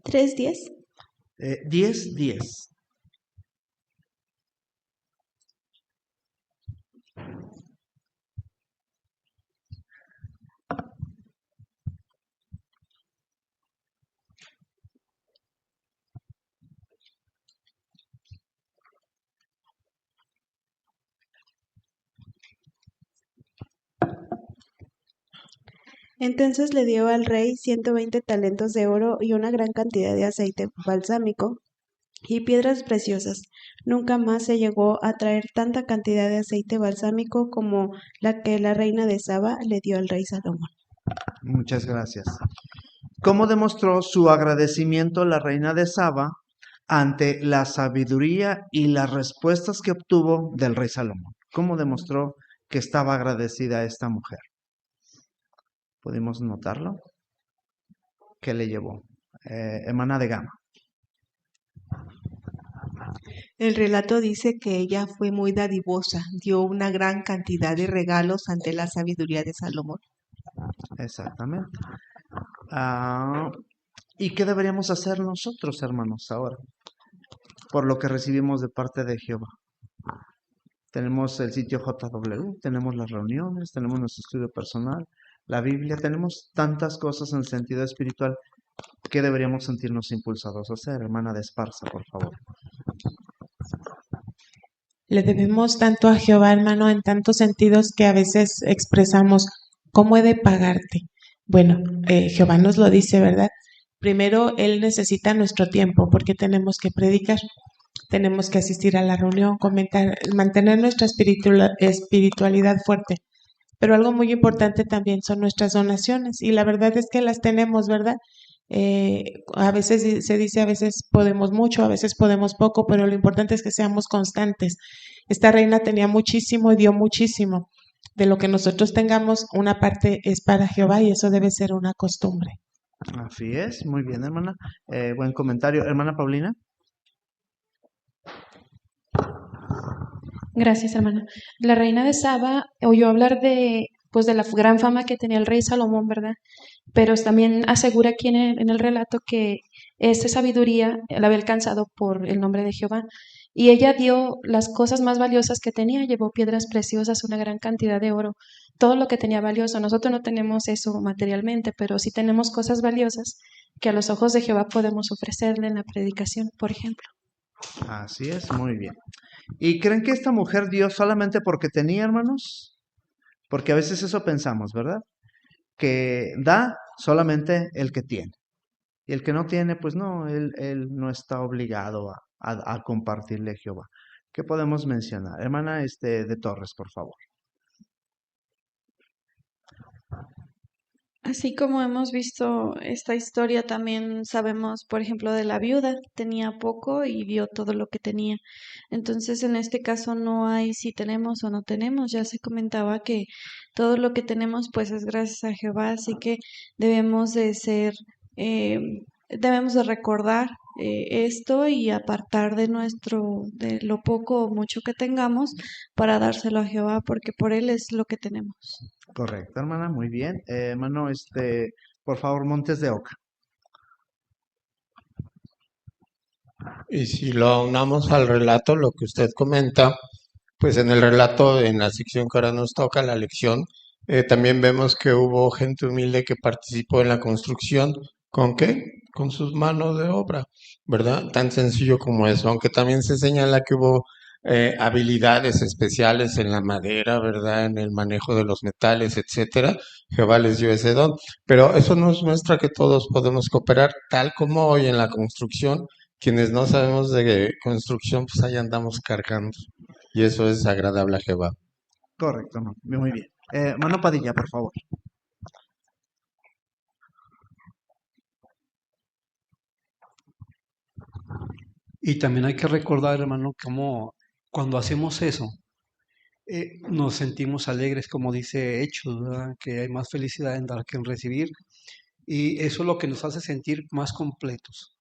¿3:10? 10:10. Entonces le dio al rey 120 talentos de oro y una gran cantidad de aceite balsámico y piedras preciosas. Nunca más se llegó a traer tanta cantidad de aceite balsámico como la que la reina de Saba le dio al rey Salomón. Muchas gracias. ¿Cómo demostró su agradecimiento la reina de Saba ante la sabiduría y las respuestas que obtuvo del rey Salomón? ¿Cómo demostró que estaba agradecida a esta mujer? ¿Pudimos notarlo? ¿Qué le llevó? Hermana de Gama. El relato dice que ella fue muy dadivosa, dio una gran cantidad de regalos ante la sabiduría de Salomón. Exactamente. ¿Y qué deberíamos hacer nosotros, hermanos, ahora? Por lo que recibimos de parte de Jehová. Tenemos el sitio JW, tenemos las reuniones, tenemos nuestro estudio personal, la Biblia, tenemos tantas cosas en el sentido espiritual. ¿Qué deberíamos sentirnos impulsados a hacer? Hermana de Esparza, por favor. Le debemos tanto a Jehová, hermano, en tantos sentidos que a veces expresamos, ¿cómo he de pagarte? Bueno, Jehová nos lo dice, ¿verdad? Primero, Él necesita nuestro tiempo porque tenemos que predicar, tenemos que asistir a la reunión, comentar, mantener nuestra espiritualidad fuerte. Pero algo muy importante también son nuestras donaciones y la verdad es que las tenemos, ¿verdad? A veces se dice, a veces podemos mucho, a veces podemos poco, pero lo importante es que seamos constantes. Esta reina tenía muchísimo y dio muchísimo. De lo que nosotros tengamos, una parte es para Jehová y eso debe ser una costumbre. Así es, muy bien, hermana. Buen comentario. Hermana Paulina. Gracias, hermana. La reina de Saba oyó hablar de, pues, de la gran fama que tenía el rey Salomón, ¿verdad? Pero también asegura aquí en el relato que esa sabiduría la había alcanzado por el nombre de Jehová. Y ella dio las cosas más valiosas que tenía, llevó piedras preciosas, una gran cantidad de oro, todo lo que tenía valioso. Nosotros no tenemos eso materialmente, pero sí tenemos cosas valiosas que a los ojos de Jehová podemos ofrecerle en la predicación, por ejemplo. Así es, muy bien. ¿Y creen que esta mujer dio solamente porque tenía, hermanos? Porque a veces eso pensamos, ¿verdad? Que da solamente el que tiene. Y el que no tiene, pues no, él no está obligado a compartirle a Jehová. ¿Qué podemos mencionar? Hermana de Torres, por favor. Así como hemos visto esta historia, también sabemos, por ejemplo, de la viuda, tenía poco y dio todo lo que tenía. Entonces, en este caso no hay si tenemos o no tenemos, ya se comentaba que todo lo que tenemos pues es gracias a Jehová, así que debemos de ser debemos de recordar esto y apartar de de lo poco o mucho que tengamos para dárselo a Jehová, porque por Él es lo que tenemos. Correcto, hermana, muy bien. Hermano, por favor, Montes de Oca. Y si lo aunamos al relato, lo que usted comenta, pues en el relato, en la sección que ahora nos toca, la lección, también vemos que hubo gente humilde que participó en la construcción. ¿Con qué? Con sus manos de obra, ¿verdad? Tan sencillo como eso, aunque también se señala que hubo habilidades especiales en la madera, ¿verdad? En el manejo de los metales, etcétera. Jehová les dio ese don. Pero eso nos muestra que todos podemos cooperar, tal como hoy en la construcción. Quienes no sabemos de construcción, pues ahí andamos cargando. Y eso es agradable a Jehová. Correcto, hermano, muy bien. Hermano Padilla, por favor. Y también hay que recordar, hermano, cómo cuando hacemos eso, nos sentimos alegres, como dice Hechos, ¿verdad? Que hay más felicidad en dar que en recibir. Y eso es lo que nos hace sentir más completos.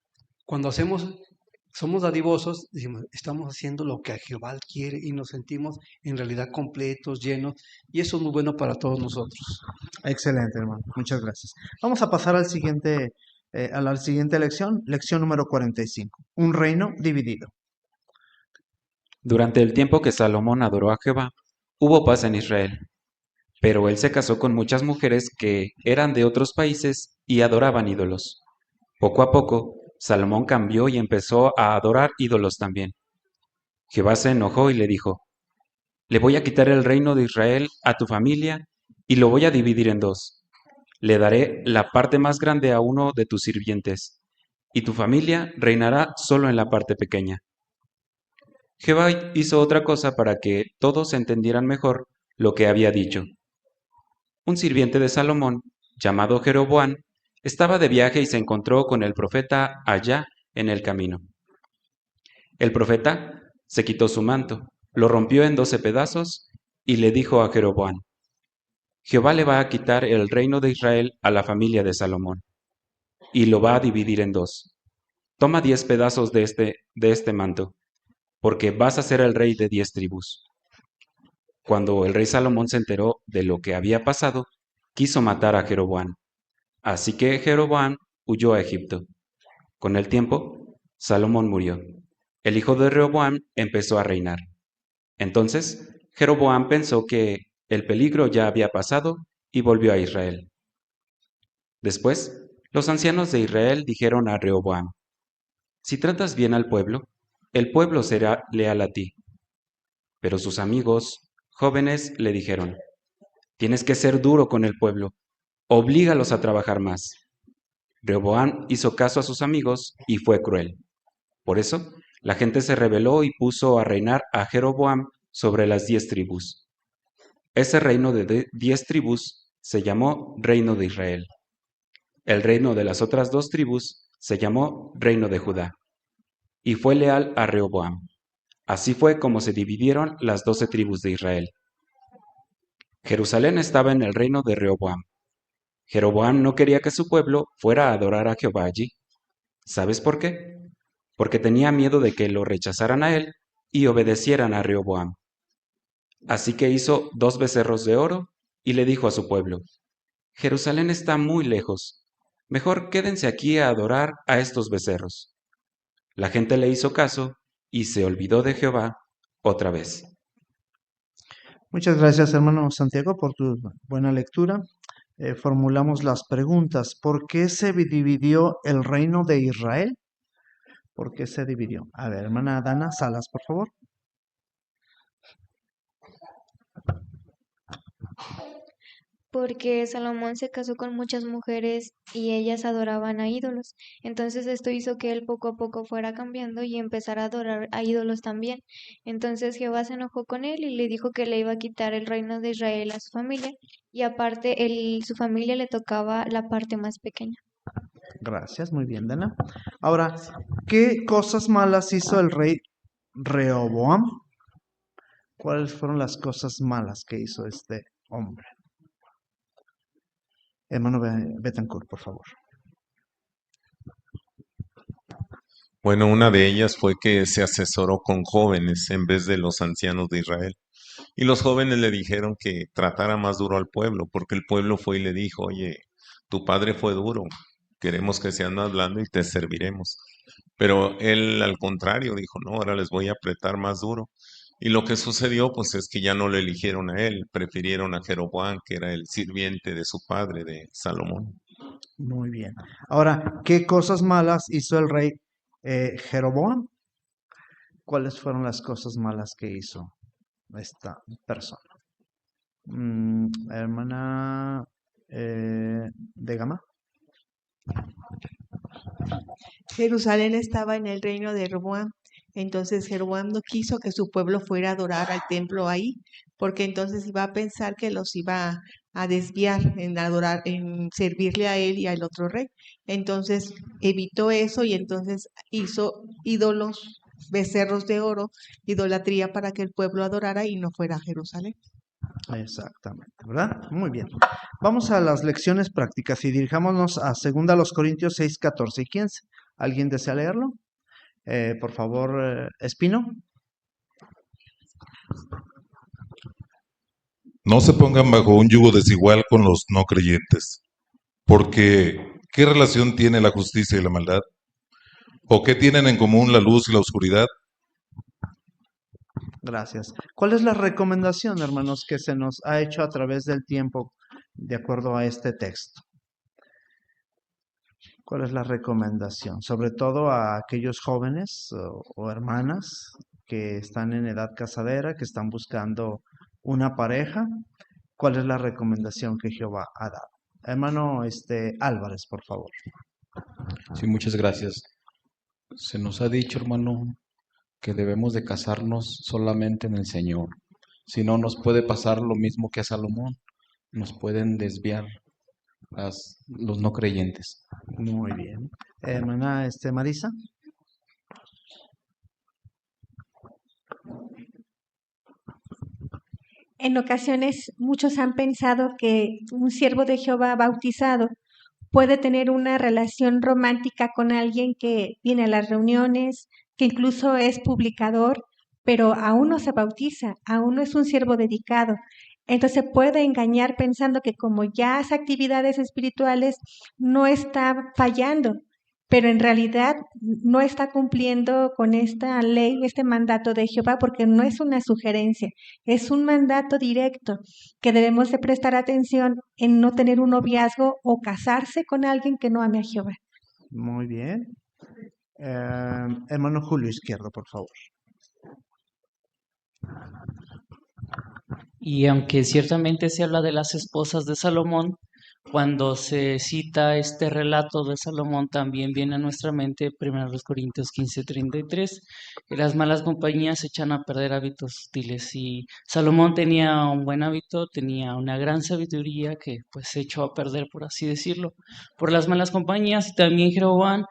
Cuando somos dadivosos, decimos, estamos haciendo lo que Jehová quiere y nos sentimos en realidad completos, llenos. Y eso es muy bueno para todos nosotros. Excelente, hermano. Muchas gracias. Vamos a pasar a la siguiente lección, lección número 45. Un reino dividido. Durante el tiempo que Salomón adoró a Jehová, hubo paz en Israel. Pero él se casó con muchas mujeres que eran de otros países y adoraban ídolos. Poco a poco, Salomón cambió y empezó a adorar ídolos también. Jehová se enojó y le dijo, le voy a quitar el reino de Israel a tu familia y lo voy a dividir en dos. Le daré la parte más grande a uno de tus sirvientes, y tu familia reinará solo en la parte pequeña. Jehová hizo otra cosa para que todos entendieran mejor lo que había dicho. Un sirviente de Salomón, llamado Jeroboam, estaba de viaje y se encontró con el profeta allá en el camino. El profeta se quitó su manto, lo rompió en 12 pedazos y le dijo a Jeroboam, Jehová le va a quitar el reino de Israel a la familia de Salomón y lo va a dividir en dos. Toma 10 pedazos de este manto, porque vas a ser el rey de 10 tribus. Cuando el rey Salomón se enteró de lo que había pasado, quiso matar a Jeroboam. Así que Jeroboam huyó a Egipto. Con el tiempo, Salomón murió. El hijo de Rehoboam empezó a reinar. Entonces, Jeroboam pensó que el peligro ya había pasado y volvió a Israel. Después, los ancianos de Israel dijeron a Rehoboam, si tratas bien al pueblo, el pueblo será leal a ti. Pero sus amigos, jóvenes, le dijeron, tienes que ser duro con el pueblo, oblígalos a trabajar más. Rehoboam hizo caso a sus amigos y fue cruel. Por eso, la gente se rebeló y puso a reinar a Jeroboam sobre las 10 tribus. Ese reino de 10 tribus se llamó Reino de Israel. El reino de las otras 2 tribus se llamó Reino de Judá. Y fue leal a Rehoboam. Así fue como se dividieron las 12 tribus de Israel. Jerusalén estaba en el reino de Rehoboam. Jeroboam no quería que su pueblo fuera a adorar a Jehová allí. ¿Sabes por qué? Porque tenía miedo de que lo rechazaran a él y obedecieran a Rehoboam. Así que hizo 2 becerros de oro y le dijo a su pueblo, Jerusalén está muy lejos, mejor quédense aquí a adorar a estos becerros. La gente le hizo caso y se olvidó de Jehová otra vez. Muchas gracias, hermano Santiago, por tu buena lectura. Formulamos las preguntas. ¿Por qué se dividió el reino de Israel? ¿Por qué se dividió? A ver, hermana Dana Salas, por favor. Porque Salomón se casó con muchas mujeres y ellas adoraban a ídolos. Entonces esto hizo que él poco a poco fuera cambiando y empezara a adorar a ídolos también. Entonces Jehová se enojó con él y le dijo que le iba a quitar el reino de Israel a su familia y aparte su familia le tocaba la parte más pequeña. Gracias, muy bien, Dana. Ahora, ¿qué cosas malas hizo el rey Rehoboam? ¿Cuáles fueron las cosas malas que hizo este hombre? Hermano Betancourt, por favor. Bueno, una de ellas fue que se asesoró con jóvenes en vez de los ancianos de Israel. Y los jóvenes le dijeron que tratara más duro al pueblo, porque el pueblo fue y le dijo, oye, tu padre fue duro, queremos que seas más blando y te serviremos. Pero él al contrario dijo, no, ahora les voy a apretar más duro. Y lo que sucedió pues es que ya no lo eligieron a él, prefirieron a Jeroboam, que era el sirviente de su padre, de Salomón. Muy bien. Ahora, ¿qué cosas malas hizo el rey Jeroboam? ¿Cuáles fueron las cosas malas que hizo esta persona? Hermana de Gama. Jerusalén estaba en el reino de Roboam. Entonces Jeroboam no quiso que su pueblo fuera a adorar al templo ahí, porque entonces iba a pensar que los iba a desviar en adorar, en servirle a él y al otro rey. Entonces evitó eso y entonces hizo ídolos, becerros de oro, idolatría para que el pueblo adorara y no fuera a Jerusalén. Exactamente, ¿verdad? Muy bien. Vamos a las lecciones prácticas y dirijámonos a 2 Corintios 6, 14 y 15. ¿Alguien desea leerlo? Por favor, Espino. No se pongan bajo un yugo desigual con los no creyentes, porque ¿qué relación tiene la justicia y la maldad? ¿O qué tienen en común la luz y la oscuridad? Gracias. ¿Cuál es la recomendación, hermanos, que se nos ha hecho a través del tiempo de acuerdo a este texto? ¿Cuál es la recomendación? Sobre todo a aquellos jóvenes o hermanas que están en edad casadera, que están buscando una pareja. ¿Cuál es la recomendación que Jehová ha dado? Hermano Álvarez, por favor. Sí, muchas gracias. Se nos ha dicho, hermano, que debemos de casarnos solamente en el Señor. Si no, nos puede pasar lo mismo que a Salomón. Nos pueden desviar los no creyentes. Muy bien. Hermana Marisa. En ocasiones muchos han pensado que un siervo de Jehová bautizado puede tener una relación romántica con alguien que viene a las reuniones, que incluso es publicador, pero aún no se bautiza, aún no es un siervo dedicado. Entonces puede engañar pensando que como ya hace actividades espirituales, no está fallando, pero en realidad no está cumpliendo con esta ley, este mandato de Jehová, porque no es una sugerencia, es un mandato directo que debemos de prestar atención en no tener un noviazgo o casarse con alguien que no ame a Jehová. Muy bien. Hermano Julio Izquierdo, por favor. Y aunque ciertamente se habla de las esposas de Salomón, cuando se cita este relato de Salomón, también viene a nuestra mente 1 Corintios 15:33, que las malas compañías echan a perder hábitos sutiles. Y Salomón tenía un buen hábito, tenía una gran sabiduría que pues se echó a perder, por así decirlo, por las malas compañías. Y también Jeroboam,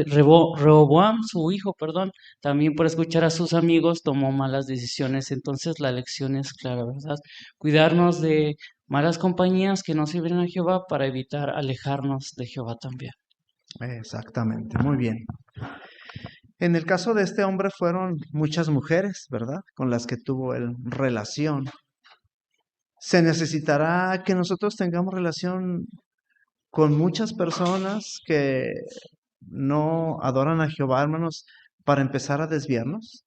Rehoboam, su hijo, perdón, también por escuchar a sus amigos tomó malas decisiones. Entonces la lección es clara, ¿verdad? Cuidarnos de malas compañías que no sirven a Jehová para evitar alejarnos de Jehová también. Exactamente, muy bien. En el caso de este hombre fueron muchas mujeres, ¿verdad? Con las que tuvo él relación. Se necesitará que nosotros tengamos relación con muchas personas que no adoran a Jehová, hermanos, para empezar a desviarnos.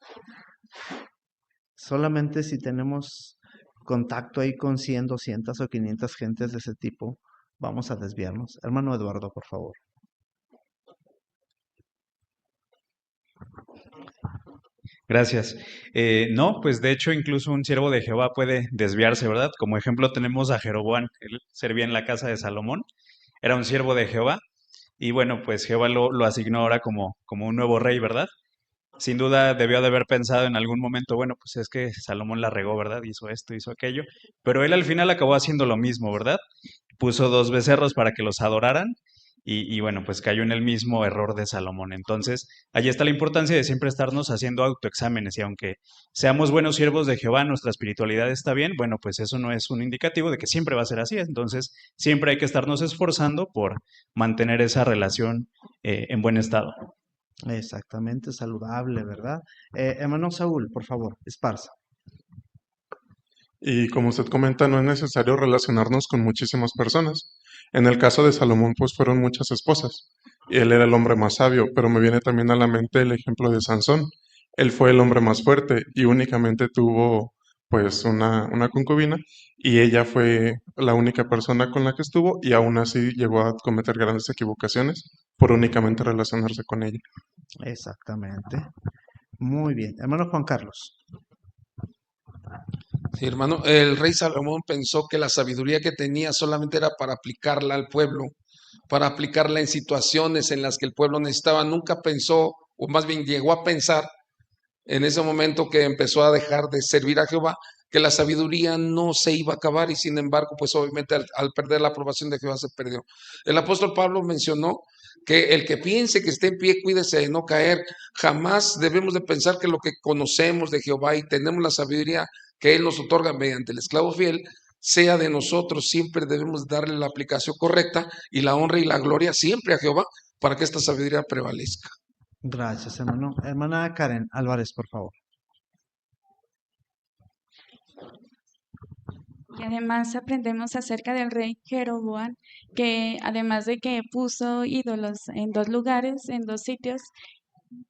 Solamente si tenemos contacto ahí con 100, 200 o 500 gentes de ese tipo, vamos a desviarnos. Hermano Eduardo, por favor. Gracias. No, pues de hecho incluso un siervo de Jehová puede desviarse, ¿verdad? Como ejemplo tenemos a Jeroboam, él servía en la casa de Salomón, era un siervo de Jehová y bueno, pues Jehová lo asignó ahora como un nuevo rey, ¿verdad? Sin duda debió de haber pensado en algún momento, bueno, pues es que Salomón la regó, ¿verdad? Hizo esto, hizo aquello, pero él al final acabó haciendo lo mismo, ¿verdad? Puso 2 becerros para que los adoraran y bueno, pues cayó en el mismo error de Salomón. Entonces, allí está la importancia de siempre estarnos haciendo autoexámenes y aunque seamos buenos siervos de Jehová, nuestra espiritualidad está bien, bueno, pues eso no es un indicativo de que siempre va a ser así. Entonces, siempre hay que estarnos esforzando por mantener esa relación en buen estado. Exactamente, saludable, ¿verdad? Hermano Saúl, por favor, esparza. Y como usted comenta, no es necesario relacionarnos con muchísimas personas. En el caso de Salomón, pues fueron muchas esposas. Y él era el hombre más sabio, pero me viene también a la mente el ejemplo de Sansón. Él fue el hombre más fuerte y únicamente tuvo pues una concubina y ella fue la única persona con la que estuvo y aún así llegó a cometer grandes equivocaciones por únicamente relacionarse con ella. Exactamente. Muy bien. Hermano Juan Carlos. Sí, hermano, el rey Salomón pensó que la sabiduría que tenía solamente era para aplicarla al pueblo, para aplicarla en situaciones en las que el pueblo necesitaba. Nunca pensó, o más bien llegó a pensar en ese momento que empezó a dejar de servir a Jehová, que la sabiduría no se iba a acabar y sin embargo, pues obviamente al perder la aprobación de Jehová se perdió. El apóstol Pablo mencionó que el que piense que esté en pie, cuídese de no caer. Jamás debemos de pensar que lo que conocemos de Jehová y tenemos la sabiduría que Él nos otorga mediante el esclavo fiel, sea de nosotros. Siempre debemos darle la aplicación correcta y la honra y la gloria siempre a Jehová para que esta sabiduría prevalezca. Gracias, hermano. Hermana Karen Álvarez, por favor. Y además aprendemos acerca del rey Jeroboam, que además de que puso ídolos en 2 lugares, en 2 sitios,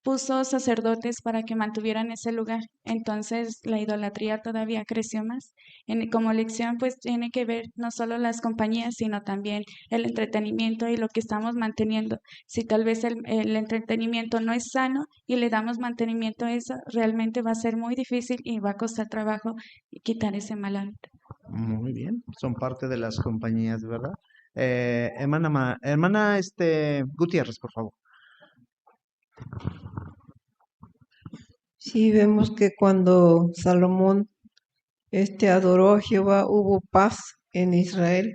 puso sacerdotes para que mantuvieran ese lugar. Entonces la idolatría todavía creció más. Como lección, pues tiene que ver no solo las compañías, sino también el entretenimiento y lo que estamos manteniendo. Si tal vez el entretenimiento no es sano y le damos mantenimiento a eso, realmente va a ser muy difícil y va a costar trabajo quitar ese mal hábito. Muy bien, son parte de las compañías, ¿verdad? Hermana Gutiérrez, por favor. Sí, vemos que cuando Salomón adoró a Jehová hubo paz en Israel,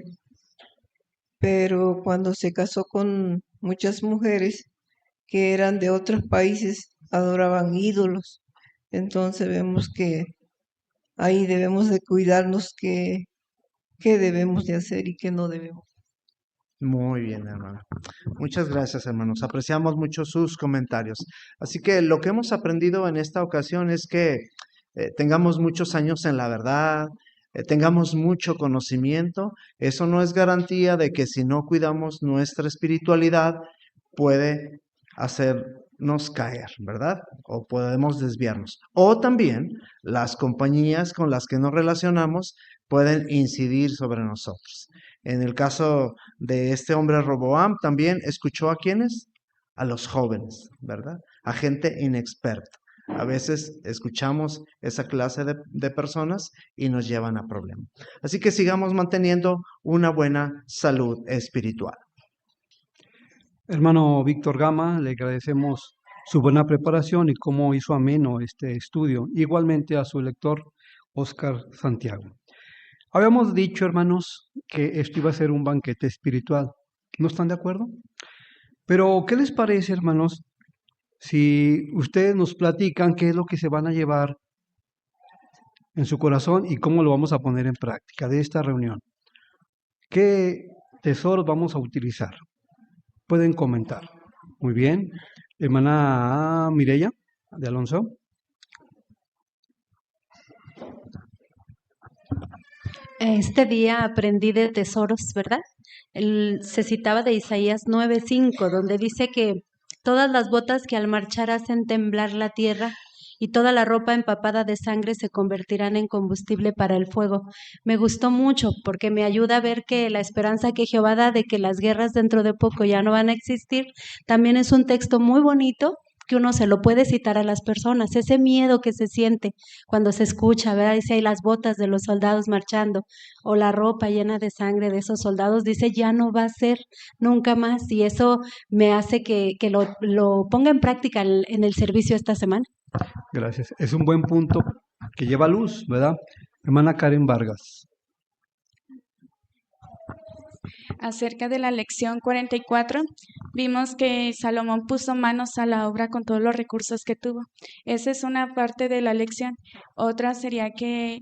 pero cuando se casó con muchas mujeres que eran de otros países, adoraban ídolos. Entonces vemos que ahí debemos de cuidarnos qué debemos de hacer y qué no debemos. Muy bien, hermano. Muchas gracias, hermanos. Apreciamos mucho sus comentarios. Así que lo que hemos aprendido en esta ocasión es que tengamos muchos años en la verdad, tengamos mucho conocimiento. Eso no es garantía de que si no cuidamos nuestra espiritualidad puede hacernos caer, ¿verdad? O podemos desviarnos. O también las compañías con las que nos relacionamos pueden incidir sobre nosotros. En el caso de este hombre Roboam, también escuchó a quienes, a los jóvenes, ¿verdad? A gente inexperta. A veces escuchamos esa clase de personas y nos llevan a problemas. Así que sigamos manteniendo una buena salud espiritual. Hermano Víctor Gama, le agradecemos su buena preparación y cómo hizo ameno este estudio. Igualmente a su lector, Óscar Santiago. Habíamos dicho, hermanos, que esto iba a ser un banquete espiritual. ¿No están de acuerdo? Pero, ¿qué les parece, hermanos, si ustedes nos platican qué es lo que se van a llevar en su corazón y cómo lo vamos a poner en práctica de esta reunión? ¿Qué tesoros vamos a utilizar? Pueden comentar. Muy bien. Hermana Mireya de Alonso. Este día aprendí de tesoros, ¿verdad? Se citaba de Isaías 9:5, donde dice que todas las botas que al marchar hacen temblar la tierra y toda la ropa empapada de sangre se convertirán en combustible para el fuego. Me gustó mucho porque me ayuda a ver que la esperanza que Jehová da de que las guerras dentro de poco ya no van a existir, también es un texto muy bonito que uno se lo puede citar a las personas, ese miedo que se siente cuando se escucha, ¿verdad? Dice ahí las botas de los soldados marchando o la ropa llena de sangre de esos soldados, dice ya no va a ser nunca más y eso me hace que lo ponga en práctica en el servicio esta semana. Gracias. Es un buen punto que lleva luz, ¿verdad? Hermana Karen Vargas. acerca de la lección 44, vimos que Salomón puso manos a la obra con todos los recursos que tuvo. Esa es una parte de la lección. Otra sería que,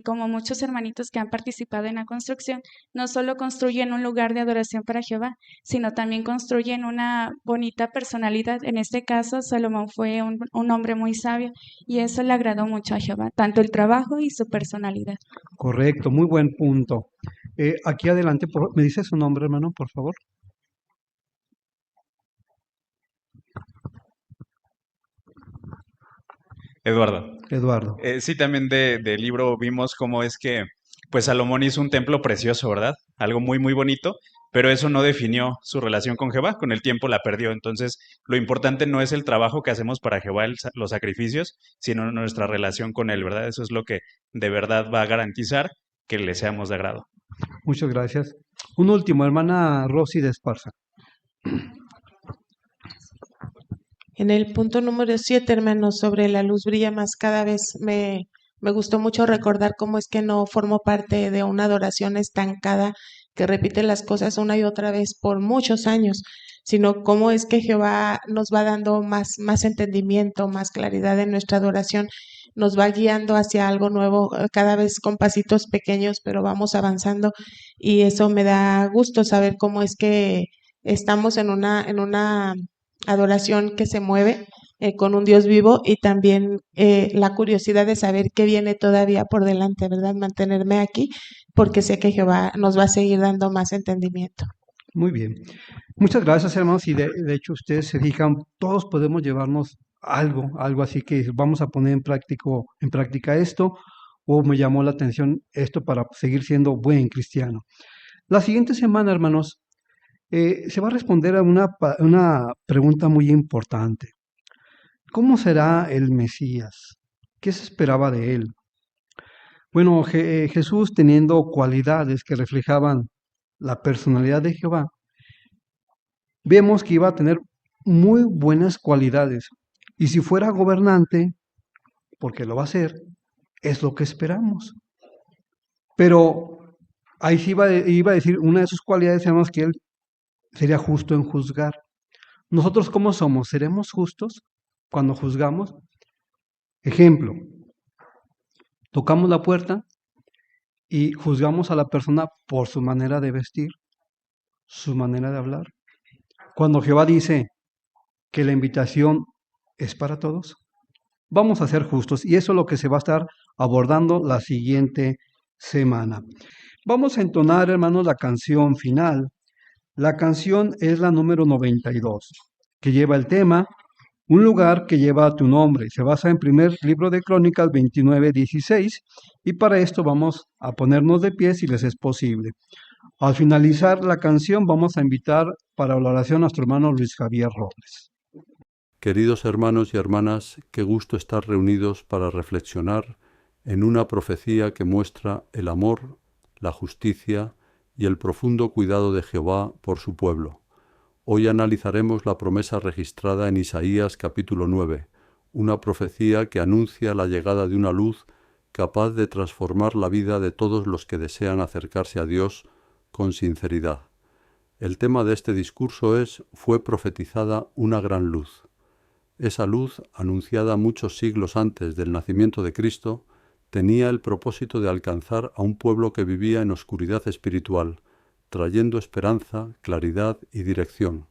como muchos hermanitos que han participado en la construcción, no solo construyen un lugar de adoración para Jehová, sino también construyen una bonita personalidad. En este caso, Salomón fue un hombre muy sabio y eso le agradó mucho a Jehová, tanto el trabajo y su personalidad. Correcto, muy buen punto. Aquí adelante, ¿me dice su nombre, hermano, por favor? Eduardo. Eduardo. Sí, también del libro vimos cómo es que, pues Salomón hizo un templo precioso, ¿verdad? Algo muy, muy bonito, pero eso no definió su relación con Jehová, con el tiempo la perdió. Entonces, lo importante no es el trabajo que hacemos para Jehová, los sacrificios, sino nuestra relación con él, ¿verdad? Eso es lo que de verdad va a garantizar que le seamos de agrado. Muchas gracias. Un último, hermana Rosy de Esparza. En el punto número 7, hermanos, sobre la luz brilla más cada vez, me gustó mucho recordar cómo es que no formo parte de una adoración estancada que repite las cosas una y otra vez por muchos años, sino cómo es que Jehová nos va dando más entendimiento, más claridad en nuestra adoración, nos va guiando hacia algo nuevo, cada vez con pasitos pequeños, pero vamos avanzando y eso me da gusto saber cómo es que estamos en una adoración que se mueve con un Dios vivo y también la curiosidad de saber qué viene todavía por delante, ¿verdad? Mantenerme aquí porque sé que Jehová nos va a seguir dando más entendimiento. Muy bien. Muchas gracias, hermanos. Y de hecho, ustedes se fijan, todos podemos llevarnos algo así que vamos a poner en práctica esto, o me llamó la atención esto para seguir siendo buen cristiano. La siguiente semana, hermanos, se va a responder a una pregunta muy importante. ¿Cómo será el Mesías? ¿Qué se esperaba de él? Bueno, Jesús, teniendo cualidades que reflejaban la personalidad de Jehová, vemos que iba a tener muy buenas cualidades. Y si fuera gobernante, porque lo va a hacer, es lo que esperamos. Pero ahí sí iba a decir una de sus cualidades, hermanos, que él sería justo en juzgar. ¿Nosotros cómo somos? ¿Seremos justos cuando juzgamos? Ejemplo, tocamos la puerta y juzgamos a la persona por su manera de vestir, su manera de hablar. Cuando Jehová dice que la invitación es para todos, vamos a ser justos y eso es lo que se va a estar abordando la siguiente semana. Vamos a entonar, hermanos, la canción final. La canción es la número 92, que lleva el tema Un lugar que lleva tu nombre. Se basa en primer libro de Crónicas 29:16 y para esto vamos a ponernos de pie si les es posible. Al finalizar la canción vamos a invitar para la oración a nuestro hermano Luis Javier Robles. Queridos hermanos y hermanas, qué gusto estar reunidos para reflexionar en una profecía que muestra el amor, la justicia y el profundo cuidado de Jehová por su pueblo. Hoy analizaremos la promesa registrada en Isaías capítulo 9, una profecía que anuncia la llegada de una luz capaz de transformar la vida de todos los que desean acercarse a Dios con sinceridad. El tema de este discurso es «Fue profetizada una gran luz». Esa luz, anunciada muchos siglos antes del nacimiento de Cristo, tenía el propósito de alcanzar a un pueblo que vivía en oscuridad espiritual, trayendo esperanza, claridad y dirección.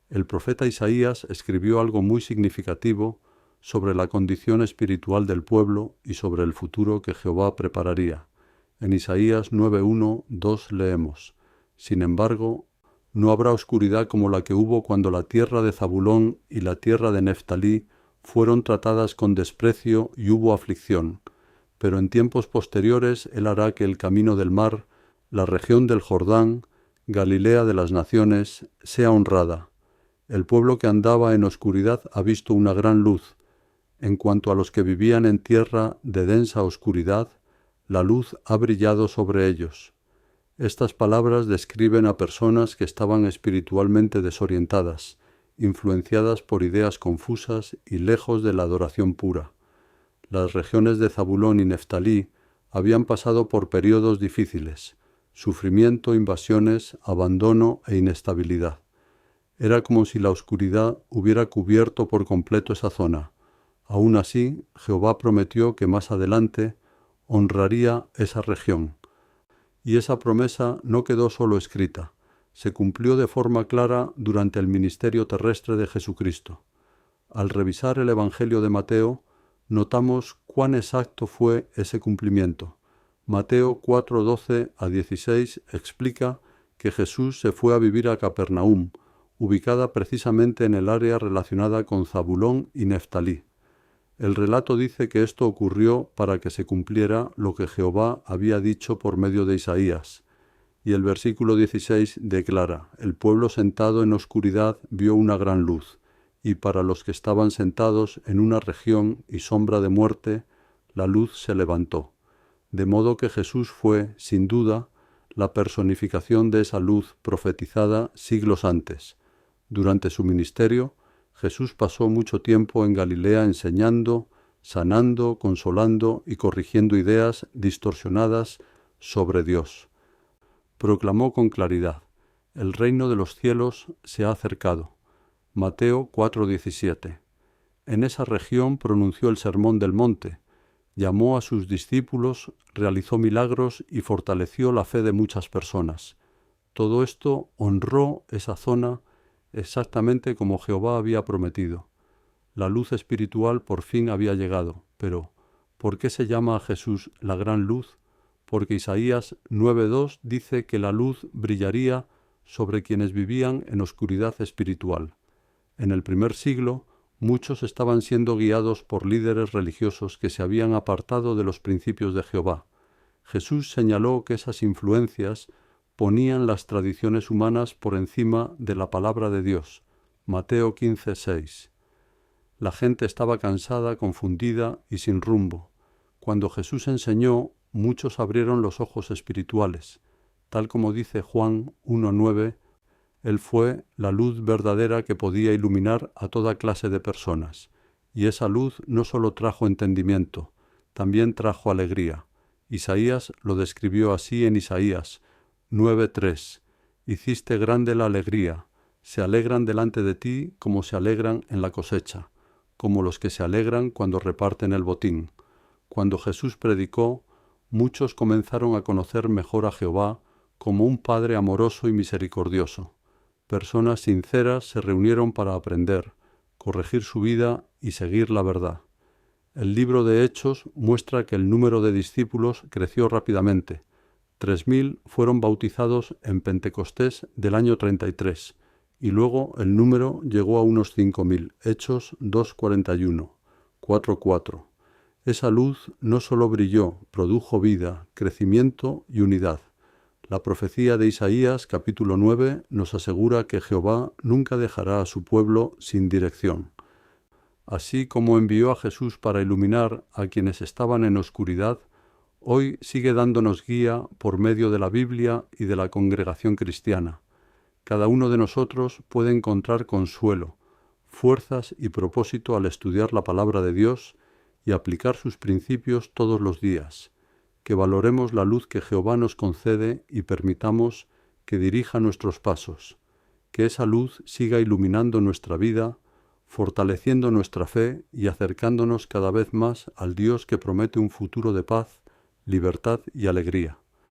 El profeta Isaías escribió algo muy significativo sobre la condición espiritual del pueblo y sobre el futuro que Jehová prepararía. En Isaías 9:1-2 leemos: «Sin embargo, no habrá oscuridad como la que hubo cuando la tierra de Zabulón y la tierra de Neftalí fueron tratadas con desprecio y hubo aflicción. Pero en tiempos posteriores él hará que el camino del mar, la región del Jordán, Galilea de las naciones, sea honrada. El pueblo que andaba en oscuridad ha visto una gran luz. En cuanto a los que vivían en tierra de densa oscuridad, la luz ha brillado sobre ellos». Estas palabras describen a personas que estaban espiritualmente desorientadas, influenciadas por ideas confusas y lejos de la adoración pura. Las regiones de Zabulón y Neftalí habían pasado por periodos difíciles. sufrimiento, invasiones, abandono e inestabilidad. Era como si la oscuridad hubiera cubierto por completo esa zona. Aún así, Jehová prometió que más adelante honraría esa región. Y esa promesa no quedó solo escrita, se cumplió de forma clara durante el ministerio terrestre de Jesucristo. Al revisar el Evangelio de Mateo, notamos cuán exacto fue ese cumplimiento. Mateo 4:12 a 16 explica que Jesús se fue a vivir a Capernaum, ubicada precisamente en el área relacionada con Zabulón y Neftalí. El relato dice que esto ocurrió para que se cumpliera lo que Jehová había dicho por medio de Isaías. Y el versículo 16 declara: el pueblo sentado en oscuridad vio una gran luz, y para los que estaban sentados en una región y sombra de muerte, la luz se levantó. De modo que Jesús fue, sin duda, la personificación de esa luz profetizada siglos antes. Durante su ministerio, Jesús pasó mucho tiempo en Galilea enseñando, sanando, consolando y corrigiendo ideas distorsionadas sobre Dios. Proclamó con claridad: el reino de los cielos se ha acercado. Mateo 4:17. En esa región pronunció el Sermón del Monte, llamó a sus discípulos, realizó milagros y fortaleció la fe de muchas personas. Todo esto honró esa zona exactamente como Jehová había prometido. La luz espiritual por fin había llegado, pero ¿por qué se llama a Jesús la gran luz? Porque Isaías 9:2 dice que la luz brillaría sobre quienes vivían en oscuridad espiritual. En el primer siglo, muchos estaban siendo guiados por líderes religiosos que se habían apartado de los principios de Jehová. Jesús señaló que esas influencias ponían las tradiciones humanas por encima de la palabra de Dios. Mateo 15:6. La gente estaba cansada, confundida y sin rumbo. Cuando Jesús enseñó, muchos abrieron los ojos espirituales. Tal como dice Juan 1:9, Él fue la luz verdadera que podía iluminar a toda clase de personas. Y esa luz no solo trajo entendimiento, también trajo alegría. Isaías lo describió así en Isaías 9:3. Hiciste grande la alegría, se alegran delante de ti como se alegran en la cosecha, como los que se alegran cuando reparten el botín. Cuando Jesús predicó, muchos comenzaron a conocer mejor a Jehová como un Padre amoroso y misericordioso. Personas sinceras se reunieron para aprender, corregir su vida y seguir la verdad. El libro de Hechos muestra que el número de discípulos creció rápidamente. 3.000 fueron bautizados en Pentecostés del año 33, y luego el número llegó a unos 5.000. Hechos 2:41, 4:4. Esa luz no solo brilló, produjo vida, crecimiento y unidad. La profecía de Isaías, capítulo 9, nos asegura que Jehová nunca dejará a su pueblo sin dirección. Así como envió a Jesús para iluminar a quienes estaban en oscuridad, hoy sigue dándonos guía por medio de la Biblia y de la congregación cristiana. Cada uno de nosotros puede encontrar consuelo, fuerzas y propósito al estudiar la palabra de Dios y aplicar sus principios todos los días. Que valoremos la luz que Jehová nos concede y permitamos que dirija nuestros pasos. Que esa luz siga iluminando nuestra vida, fortaleciendo nuestra fe y acercándonos cada vez más al Dios que promete un futuro de paz, libertad y alegría.